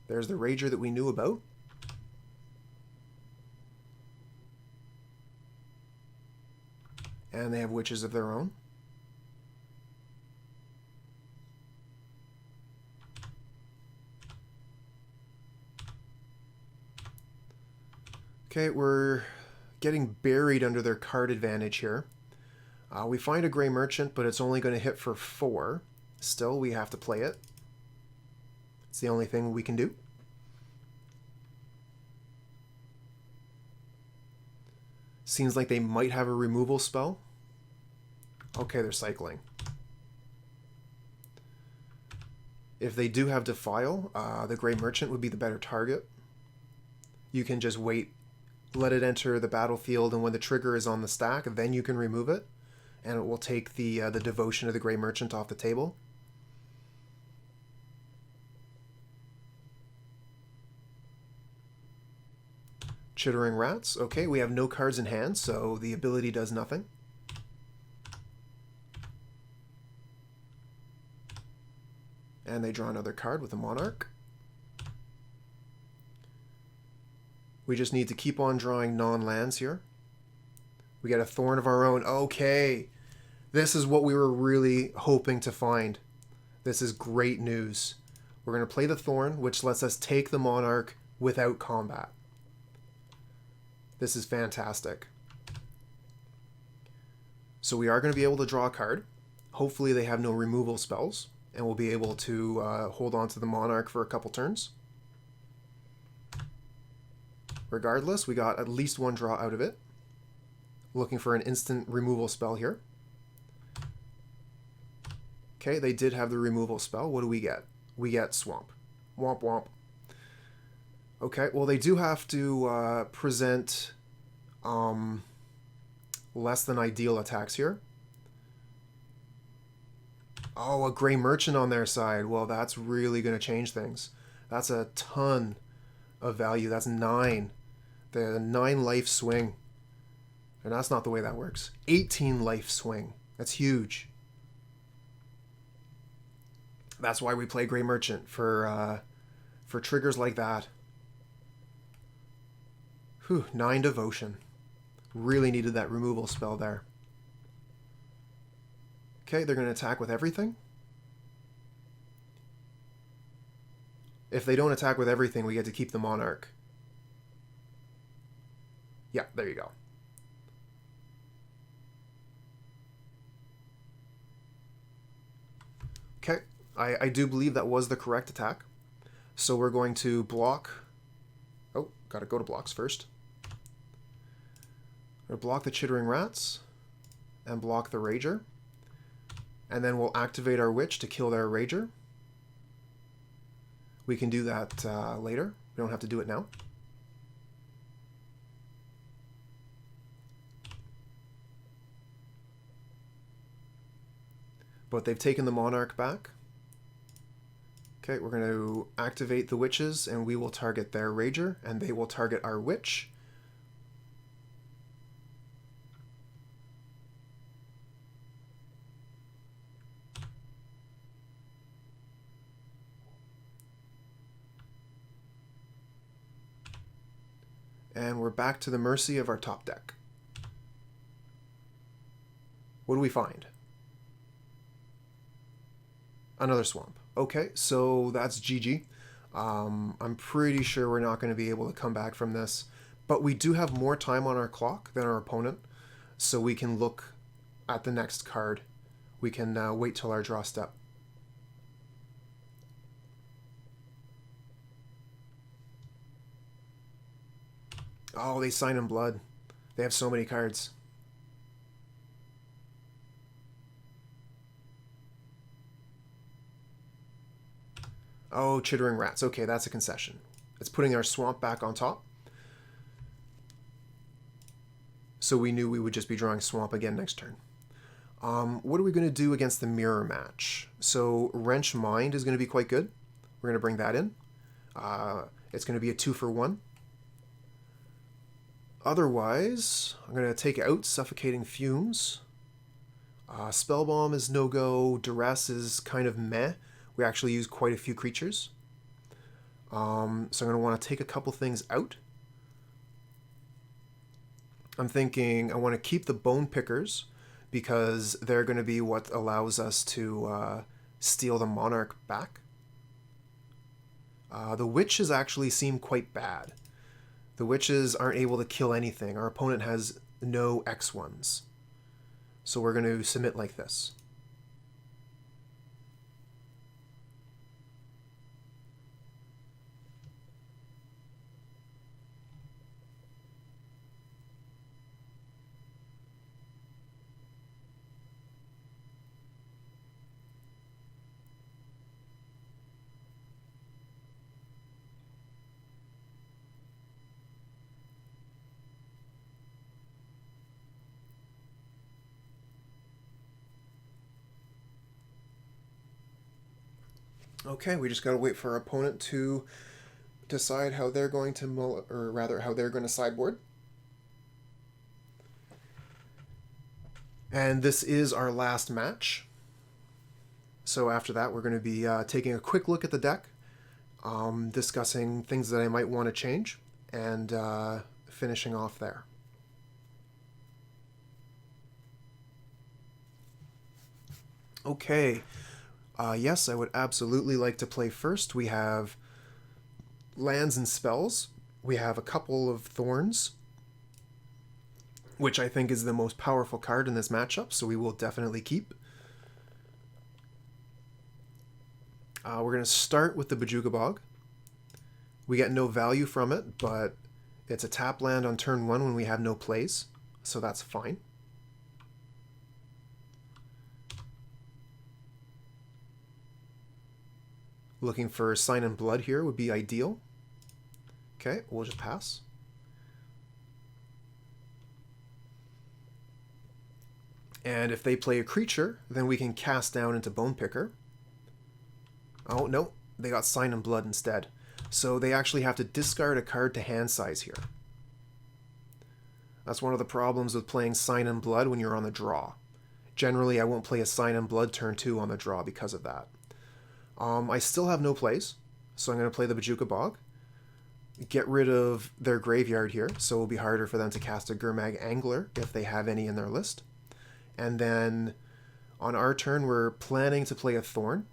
There's the Rager that we knew about. And they have Witches of their own. Okay, we're getting buried under their card advantage here. We find a Grey Merchant, but it's only going to hit for 4. Still, we have to play it. It's the only thing we can do. Seems like they might have a removal spell. Okay, they're cycling. If they do have Defile, the Grey Merchant would be the better target. You can just wait, let it enter the battlefield, and when the trigger is on the stack, then you can remove it, and it will take the Devotion of the Grey Merchant off the table. Chittering Rats. Okay, we have no cards in hand, so the ability does nothing. And they draw another card with a Monarch. We just need to keep on drawing non-lands here. We get a Thorn of our own. Okay. This is what we were really hoping to find. This is great news. We're going to play the Thorn, which lets us take the Monarch without combat. This is fantastic. So we are going to be able to draw a card. Hopefully they have no removal spells, and we'll be able to hold on to the Monarch for a couple turns. Regardless, we got at least one draw out of it. Looking for an instant removal spell here. Okay, they did have the removal spell. What do we get? We get Swamp. Womp womp. Okay, well they do have to present less than ideal attacks here. Oh, a Grey Merchant on their side. Well, that's really going to change things. That's a ton of value. That's 9. The 9 life swing. And that's not the way that works. 18 life swing. That's huge. That's why we play Grey Merchant, for triggers like that. Whew, 9 devotion. Really needed that removal spell there. Okay, they're going to attack with everything. If they don't attack with everything, we get to keep the Monarch. Yeah, there you go. Okay, I do believe that was the correct attack. So we're going to block... Oh, gotta go to blocks first. We're gonna block the Chittering Rats and block the Rager. And then we'll activate our Witch to kill their Rager. We can do that later. We don't have to do it now. But they've taken the Monarch back. Okay, we're going to activate the Witches, and we will target their Rager, and they will target our Witch. And we're back to the mercy of our top deck. What do we find? Another swamp. Okay, so that's GG. I'm pretty sure we're not going to be able to come back from this, but we do have more time on our clock than our opponent, so we can look at the next card. We can wait till our draw step. Oh, they sign in blood. They have so many cards. Oh, Chittering Rats. Okay, that's a concession. It's putting our swamp back on top. So we knew we would just be drawing swamp again next turn. What are we going to do against the mirror match? So Wrench Mind is going to be quite good. We're going to bring that in. It's going to be a 2-for-1. Otherwise, I'm going to take out Suffocating Fumes. Spellbomb is no-go. Duress is kind of meh. We actually use quite a few creatures. So I'm going to want to take a couple things out. I'm thinking I want to keep the Bone Pickers because they're going to be what allows us to steal the Monarch back. The Witches actually seem quite bad. The Witches aren't able to kill anything. Our opponent has no X1s. So we're going to submit like this. Okay, we just got to wait for our opponent to decide how they're going to how they're going to sideboard. And this is our last match. So after that, we're going to be taking a quick look at the deck, discussing things that I might want to change, and finishing off there. Okay. Yes, I would absolutely like to play first. We have lands and spells. We have a couple of Thorns, which I think is the most powerful card in this matchup, so we will definitely keep. We're going to start with the Bojuka Bog. We get no value from it, but it's a tap land on turn 1 when we have no plays, so that's fine. Looking for Sign in Blood here would be ideal. Okay, we'll just pass. And if they play a creature, then we can cast down into Bone Picker. Oh, no, they got Sign in Blood instead. So they actually have to discard a card to hand size here. That's one of the problems with playing Sign in Blood when you're on the draw. Generally, I won't play a Sign in Blood turn 2 on the draw because of that. I still have no plays, so I'm going to play the Bojuka Bog. get rid of their graveyard here, so it'll be harder for them to cast a Gurmag Angler if they have any in their list. And then on our turn, we're planning to play a Thorn.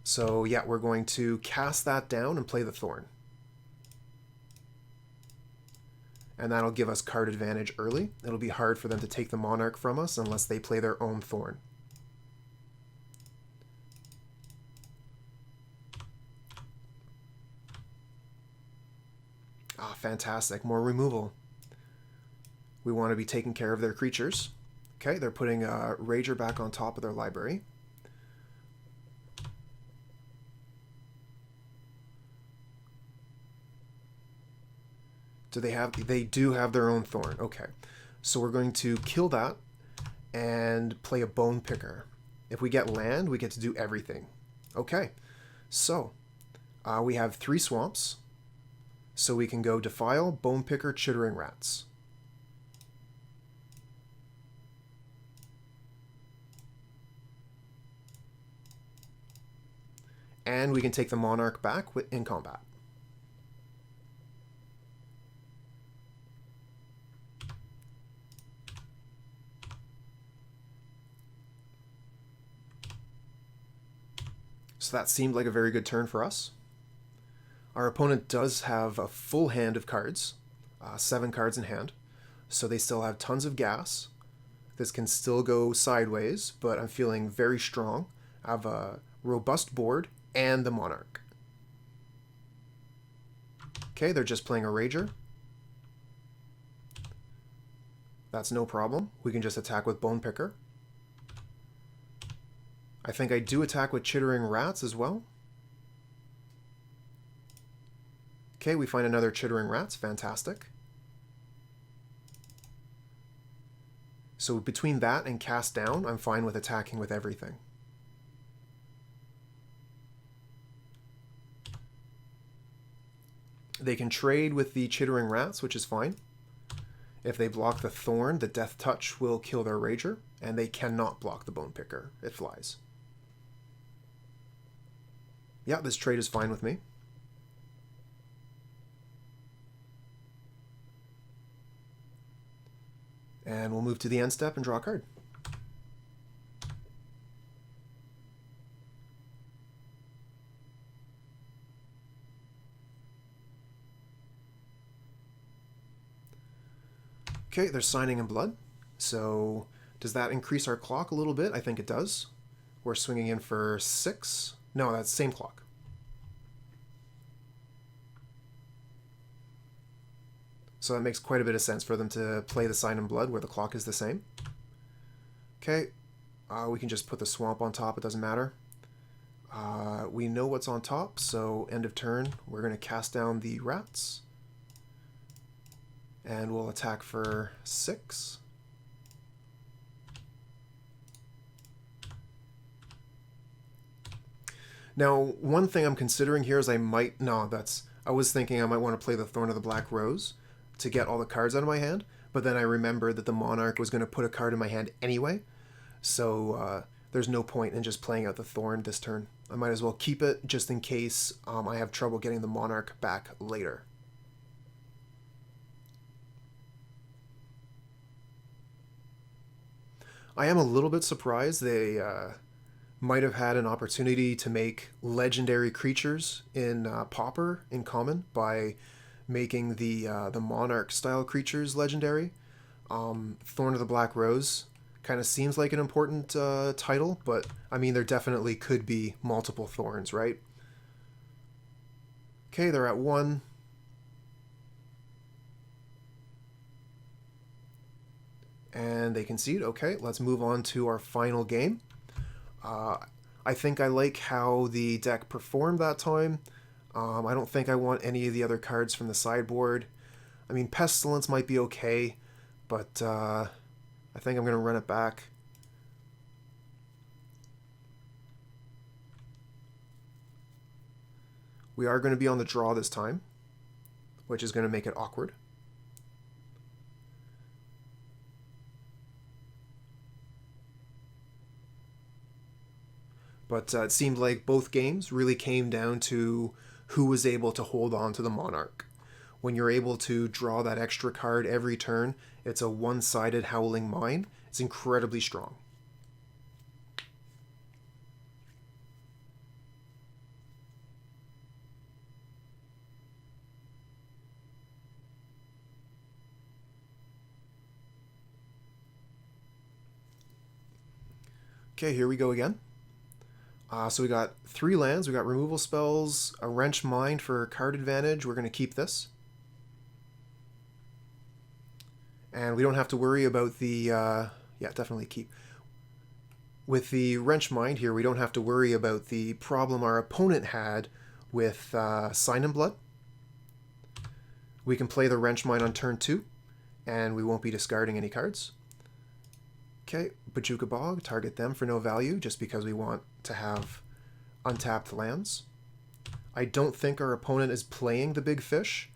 So yeah, we're going to cast that down and play the Thorn. And that'll give us card advantage early. It'll be hard for them to take the Monarch from us unless they play their own Thorn. Ah, fantastic. More removal. We want to be taking care of their creatures. Okay, they're putting a Rager back on top of their library. Do they have... They do have their own Thorn. Okay. So we're going to kill that and play a Bone Picker. If we get land, we get to do everything. Okay. So, we have 3 swamps. So we can go Defile, Bone Picker, Chittering Rats. And we can take the Monarch back in combat. So that seemed like a very good turn for us. Our opponent does have a full hand of cards, 7 cards in hand, so they still have tons of gas. This can still go sideways, but I'm feeling very strong. I have a robust board and the Monarch. Okay, they're just playing a Rager. That's no problem. We can just attack with Bone Picker. I think I do attack with Chittering Rats as well. Okay, we find another Chittering Rats. Fantastic. So between that and Cast Down, I'm fine with attacking with everything. They can trade with the Chittering Rats, which is fine. If they block the Thorn, the Death Touch will kill their Rager, and they cannot block the Bone Picker. It flies. Yeah, this trade is fine with me. And we'll move to the end step and draw a card. Okay, they're signing in blood. So does that increase our clock a little bit? I think it does. We're swinging in for 6. No, that's the same clock. So that makes quite a bit of sense for them to play the Sign in Blood where the clock is the same. Okay, we can just put the swamp on top, it doesn't matter. We know what's on top, so end of turn, we're going to cast down the rats. And we'll attack for 6. Now, one thing I'm considering here is I was thinking I might want to play the Thorn of the Black Rose to get all the cards out of my hand, but then I remembered that the Monarch was going to put a card in my hand anyway, so there's no point in just playing out the Thorn this turn. I might as well keep it just in case I have trouble getting the Monarch back later. I am a little bit surprised they might have had an opportunity to make legendary creatures in Pauper in common by making the Monarch style creatures legendary. Thorn of the Black Rose kind of seems like an important title, but I mean there definitely could be multiple Thorns, right? Okay, they're at 1. And they concede. Okay, let's move on to our final game. I think I like how the deck performed that time. I don't think I want any of the other cards from the sideboard. I mean, Pestilence might be okay, but I think I'm going to run it back. We are going to be on the draw this time, which is going to make it awkward. But it seemed like both games really came down to who was able to hold on to the Monarch. When you're able to draw that extra card every turn, it's a one-sided Howling Mine. It's incredibly strong. Okay, here we go again. So we got 3 lands. We got removal spells, a Wrench Mind for card advantage. We're going to keep this. And we don't have to worry about the... yeah, definitely keep. With the Wrench Mind here, we don't have to worry about the problem our opponent had with Sign in Blood. We can play the Wrench Mind on turn 2, and we won't be discarding any cards. Okay, Bojuka Bog, target them for no value, just because we want to have untapped lands. I don't think our opponent is playing the big fish.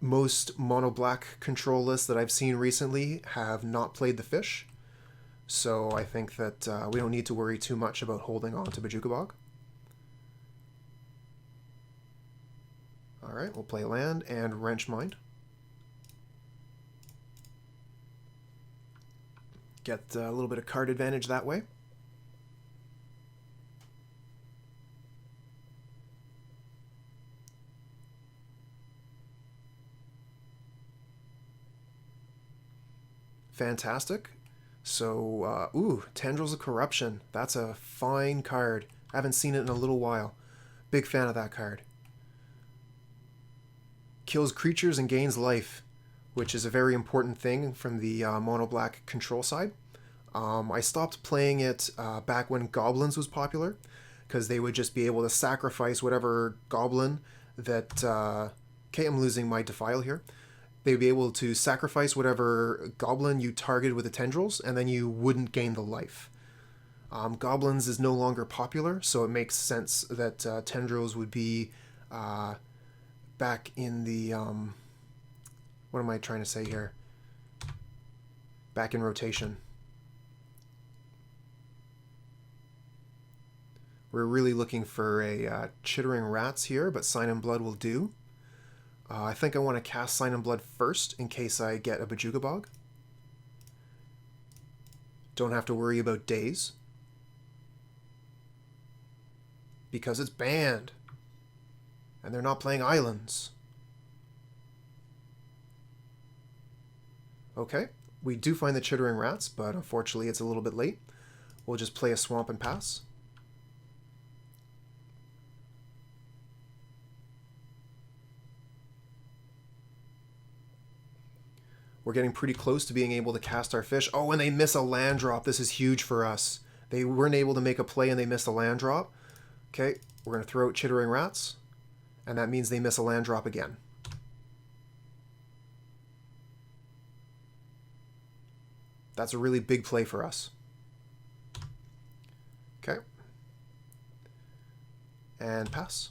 Most mono-black control lists that I've seen recently have not played the fish, so I think that we don't need to worry too much about holding on to Bojuka Bog. Alright, we'll play land and Wrench Mind. Get a little bit of card advantage that way. Fantastic. So, ooh, Tendrils of Corruption. That's a fine card. I haven't seen it in a little while. Big fan of that card. Kills creatures and gains life, which is a very important thing from the mono-black control side. I stopped playing it back when Goblins was popular, because they would just be able to sacrifice whatever Goblin that... okay, I'm losing my Defile here. They'd be able to sacrifice whatever Goblin you targeted with the Tendrils, and then you wouldn't gain the life. Goblins is no longer popular, so it makes sense that Tendrils would be back in the... what am I trying to say here? Back in rotation. We're really looking for a Chittering Rats here, but Sign in Blood will do. I think I want to cast Sign in Blood first in case I get a Bojuka Bog. Don't have to worry about days, because it's banned. And they're not playing islands. Okay, we do find the Chittering Rats, but unfortunately it's a little bit late. We'll just play a Swamp and pass. We're getting pretty close to being able to cast our fish. Oh, and they miss a land drop. This is huge for us. They weren't able to make a play and they missed a land drop. Okay, we're going to throw out Chittering Rats. And that means they miss a land drop again. That's a really big play for us. Okay. And pass.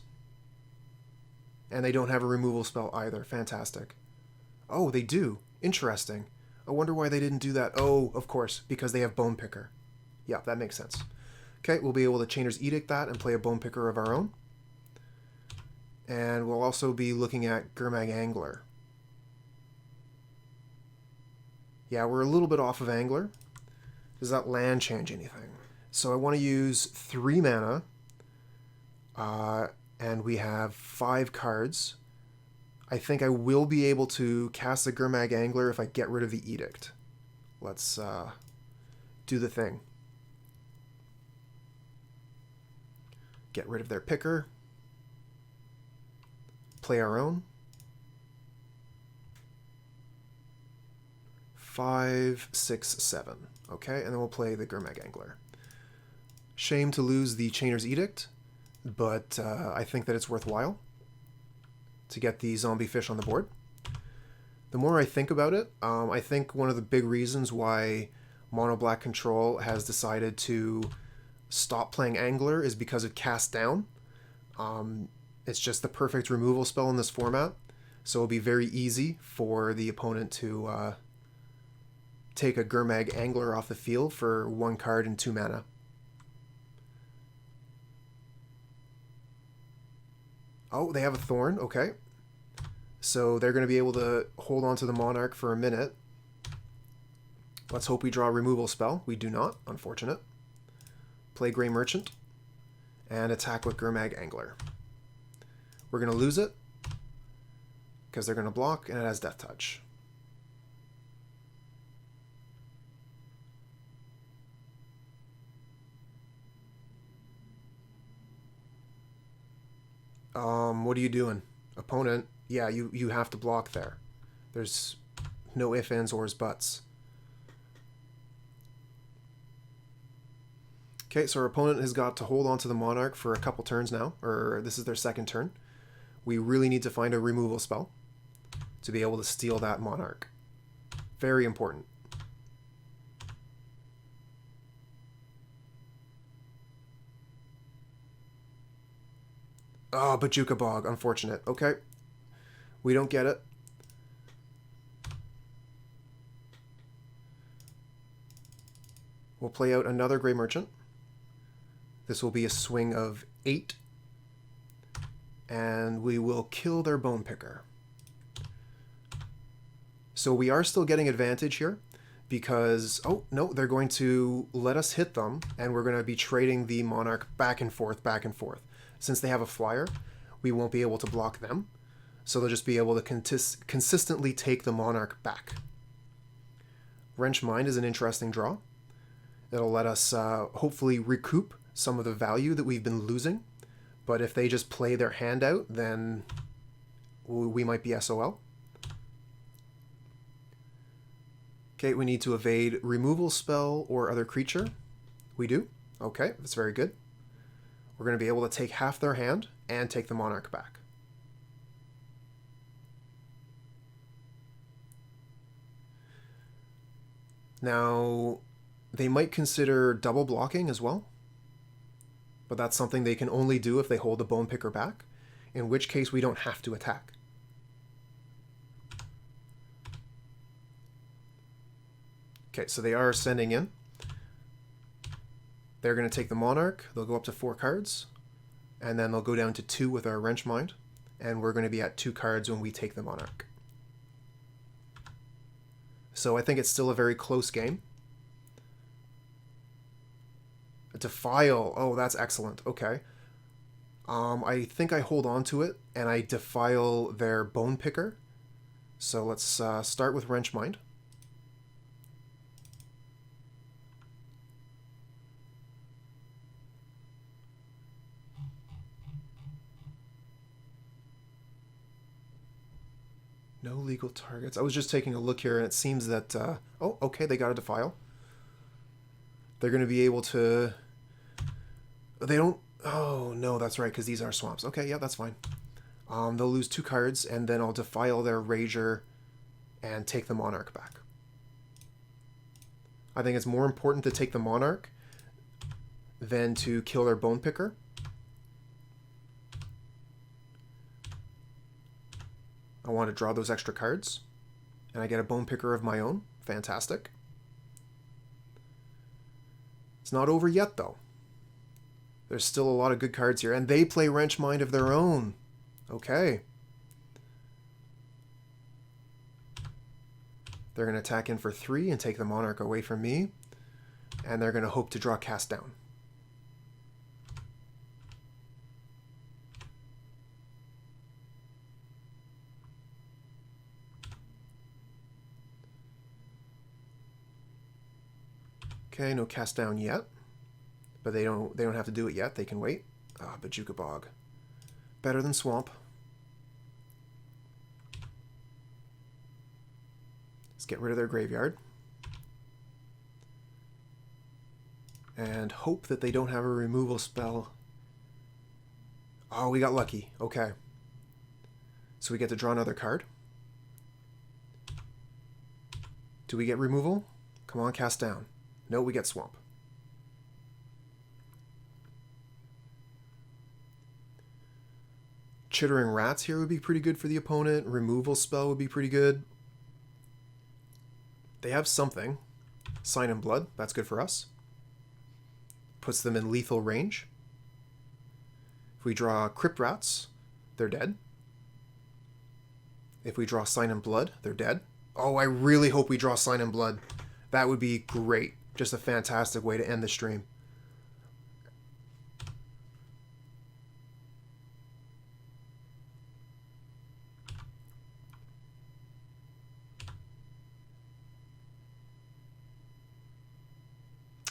And they don't have a removal spell either. Fantastic. Oh, they do. Interesting. I wonder why they didn't do that. Oh, of course, because they have Bone Picker. Yeah, that makes sense. Okay, we'll be able to Chainer's Edict that and play a Bone Picker of our own. And we'll also be looking at Gurmag Angler. Yeah, we're a little bit off of Angler. Does that land change anything? So I want to use 3 mana. And we have 5 cards. I think I will be able to cast the Gurmag Angler if I get rid of the Edict. Let's do the thing. Get rid of their picker. Play our own. 5, 6, 7. Okay, and then we'll play the Gurmag Angler. Shame to lose the Chainer's Edict, but I think that it's worthwhile to get the zombie fish on the board. The more I think about it, I think one of the big reasons why mono-black control has decided to stop playing Angler is because of Cast Down. It's just the perfect removal spell in this format, so it'll be very easy for the opponent to take a Gurmag Angler off the field for 1 card and 2 mana. Oh, they have a Thorn. Okay. So they're going to be able to hold on to the Monarch for a minute. Let's hope we draw a removal spell. We do not. Unfortunate. Play Grey Merchant. And attack with Gurmag Angler. We're going to lose it. Because they're going to block, and it has Death Touch. What are you doing? Opponent, yeah, you have to block there. There's no ifs, ands, ors, buts. Okay, so our opponent has got to hold on to the Monarch for a couple turns now, or this is their second turn. We really need to find a removal spell to be able to steal that Monarch. Very important. Oh, Bojuka Bog. Unfortunate. Okay. We don't get it. We'll play out another Grey Merchant. This will be a swing of 8. And we will kill their Bone Picker. So we are still getting advantage here because, oh, no, they're going to let us hit them, and we're going to be trading the Monarch back and forth, back and forth. Since they have a flyer, we won't be able to block them. So they'll just be able to consistently take the Monarch back. Wrench Mind is an interesting draw. It'll let us hopefully recoup some of the value that we've been losing. But if they just play their hand out, then we might be SOL. Okay, we need to evade removal spell or other creature. We do. Okay, that's very good. We're going to be able to take half their hand and take the Monarch back. Now, they might consider double blocking as well, but that's something they can only do if they hold the Bone Picker back, in which case we don't have to attack. Okay, so they are sending in. They're going to take the Monarch. They'll go up to 4 cards, and then they'll go down to 2 with our Wrench Mind, and we're going to be at 2 cards when we take the Monarch. So I think it's still a very close game. Defile. Oh, that's excellent. Okay. I think I hold on to it, and I defile their Bone Picker. So let's start with Wrench Mind. No legal targets. I was just taking a look here, and it seems that... oh, okay, they got a Defile. They're going to be able to... They don't... Oh, no, that's right, because these are swamps. Okay, yeah, that's fine. They'll lose 2 cards, and then I'll Defile their Rager and take the Monarch back. I think it's more important to take the Monarch than to kill their Bone Picker. I want to draw those extra cards, and I get a Bone Picker of my own. Fantastic. It's not over yet, though. There's still a lot of good cards here, and they play Wrench Mind of their own. Okay. They're going to attack in for 3 and take the Monarch away from me, and they're going to hope to draw Cast Down. Okay, no Cast Down yet, but they don't have to do it yet. They can wait. Ah, Bojuka Bog. Better than Swamp. Let's get rid of their graveyard. And hope that they don't have a removal spell. Oh, we got lucky. Okay. So we get to draw another card. Do we get removal? Come on, Cast Down. No, we get Swamp. Chittering Rats here would be pretty good for the opponent. Removal spell would be pretty good. They have something. Sign in Blood. That's good for us. Puts them in lethal range. If we draw Crypt Rats, they're dead. If we draw Sign in Blood, they're dead. Oh, I really hope we draw Sign in Blood. That would be great. Just a fantastic way to end the stream.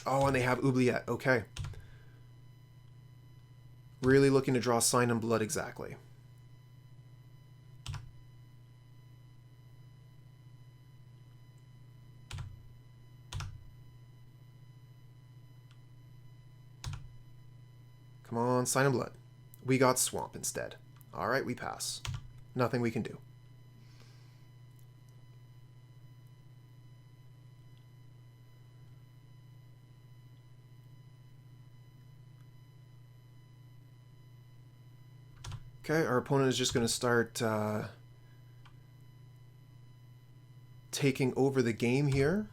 Oh, and they have Oubliette. Okay. Really looking to draw Sign in Blood exactly. Come on, Sign in Blood. We got Swamp instead. Alright, we pass. Nothing we can do. Okay, our opponent is just going to start taking over the game here.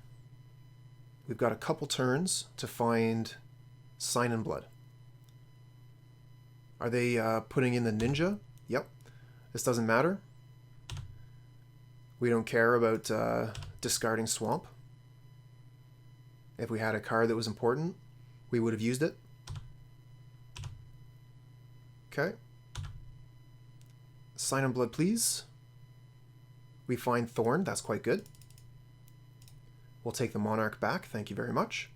We've got a couple turns to find Sign in Blood. Are they putting in the Ninja? Yep. This doesn't matter. We don't care about discarding Swamp. If we had a card that was important, we would have used it. Okay. Sign in Blood, please. We find Thorn. That's quite good. We'll take the Monarch back. Thank you very much.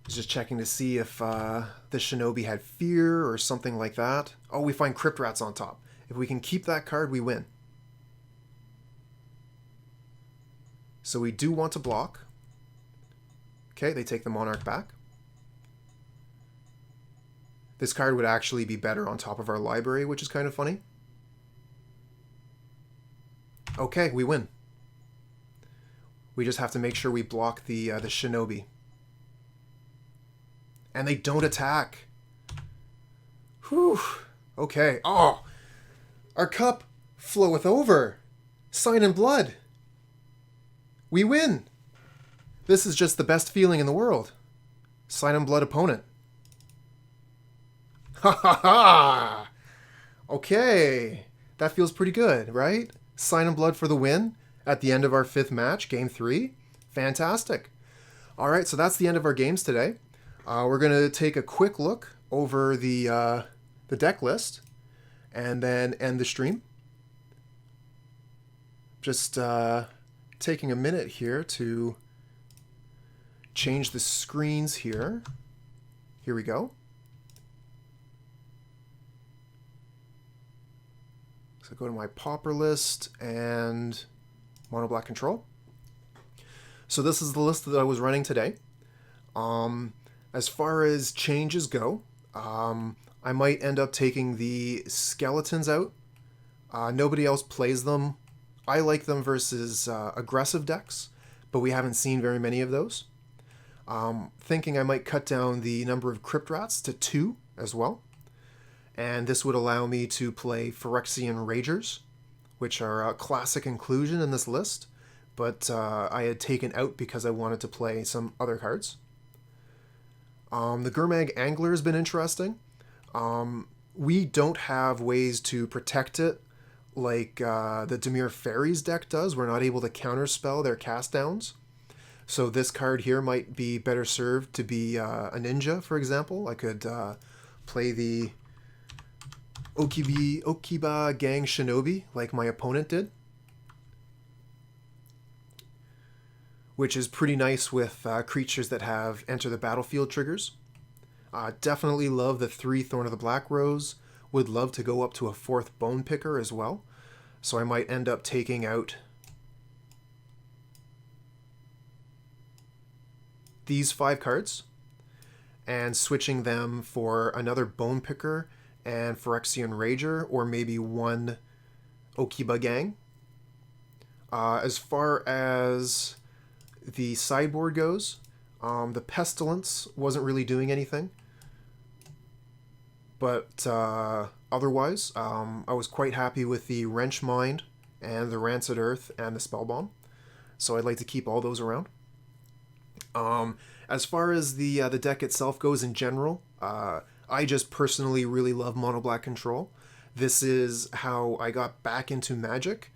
Just checking to see if the Shinobi had Fear or something like that. Oh, we find Crypt Rats on top. If we can keep that card, we win. So we do want to block. Okay, they take the Monarch back. This card would actually be better on top of our library, which is kind of funny. Okay, we win. We just have to make sure we block the Shinobi. And they don't attack. Whew. Okay. Oh! Our cup floweth over. Sign in Blood. We win. This is just the best feeling in the world. Sign in Blood opponent. Ha ha ha! Okay. That feels pretty good, right? Sign in Blood for the win at the end of our 5th match, Game 3. Fantastic. Alright, so that's the end of our games today. We're going to take a quick look over the deck list and then end the stream. Just taking a minute here to change the screens here. Here we go. So go to my Pauper list and MonoBlack control. So this is the list that I was running today. As far as changes go, I might end up taking the skeletons out. Nobody else plays them. I like them versus aggressive decks, but we haven't seen very many of those. Thinking I might cut down the number of Crypt Rats to 2 as well. And this would allow me to play Phyrexian Ragers, which are a classic inclusion in this list, but I had taken out because I wanted to play some other cards. The Gurmag Angler has been interesting. We don't have ways to protect it like the Dimir Fairies deck does. We're not able to counterspell their cast downs. So this card here might be better served to be a ninja, for example. I could play the Okiba Gang Shinobi like my opponent did, which is pretty nice with creatures that have Enter the Battlefield triggers. Definitely love the 3 Thorn of the Black Rose. Would love to go up to a 4th Bone Picker as well. So I might end up taking out these 5 cards and switching them for another Bone Picker and Phyrexian Rager, or maybe 1 Okiba Gang. As far as the sideboard goes, the Pestilence wasn't really doing anything. But otherwise, I was quite happy with the Wrench Mind and the Rancid Earth and the Spellbomb. So I'd like to keep all those around. As far as the deck itself goes in general, I just personally really love MonoBlack control. This is how I got back into Magic.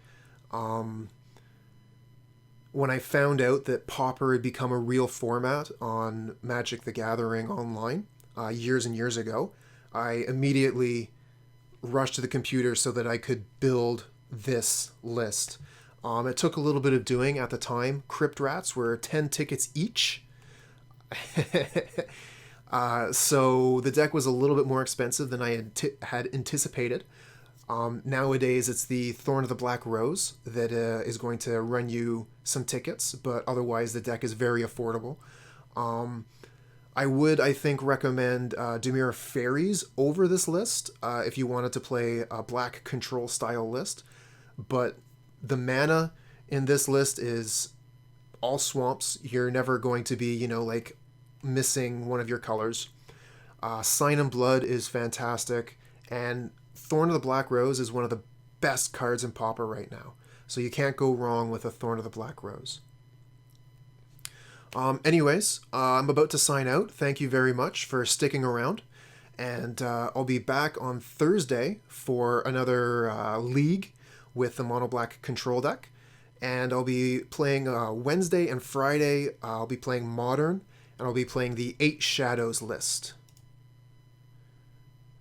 When I found out that Pauper had become a real format on Magic the Gathering online years and years ago, I immediately rushed to the computer so that I could build this list. It took a little bit of doing at the time. Crypt Rats were 10 tickets each. So the deck was a little bit more expensive than I had anticipated. Nowadays, it's the Thorn of the Black Rose that is going to run you some tickets, but otherwise the deck is very affordable. I would, I think, recommend Dimir Fairies over this list if you wanted to play a black control style list, but the mana in this list is all swamps. You're never going to be, like missing one of your colors. Sign and Blood is fantastic, and Thorn of the Black Rose is one of the best cards in Pauper right now. So you can't go wrong with a Thorn of the Black Rose. Anyways, I'm about to sign out. Thank you very much for sticking around. And I'll be back on Thursday for another league with the MonoBlack control deck. And I'll be playing Wednesday and Friday. I'll be playing Modern, and I'll be playing the 8 Shadows list.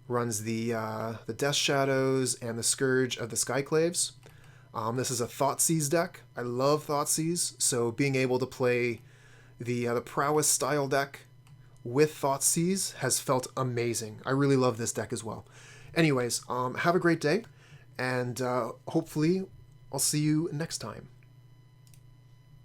Runs the Death Shadows and the Scourge of the Skyclaves. This is a Thoughtseize deck. I love Thoughtseize, so being able to play the Prowess style deck with Thoughtseize has felt amazing. I really love this deck as well. Anyways, have a great day, and hopefully I'll see you next time.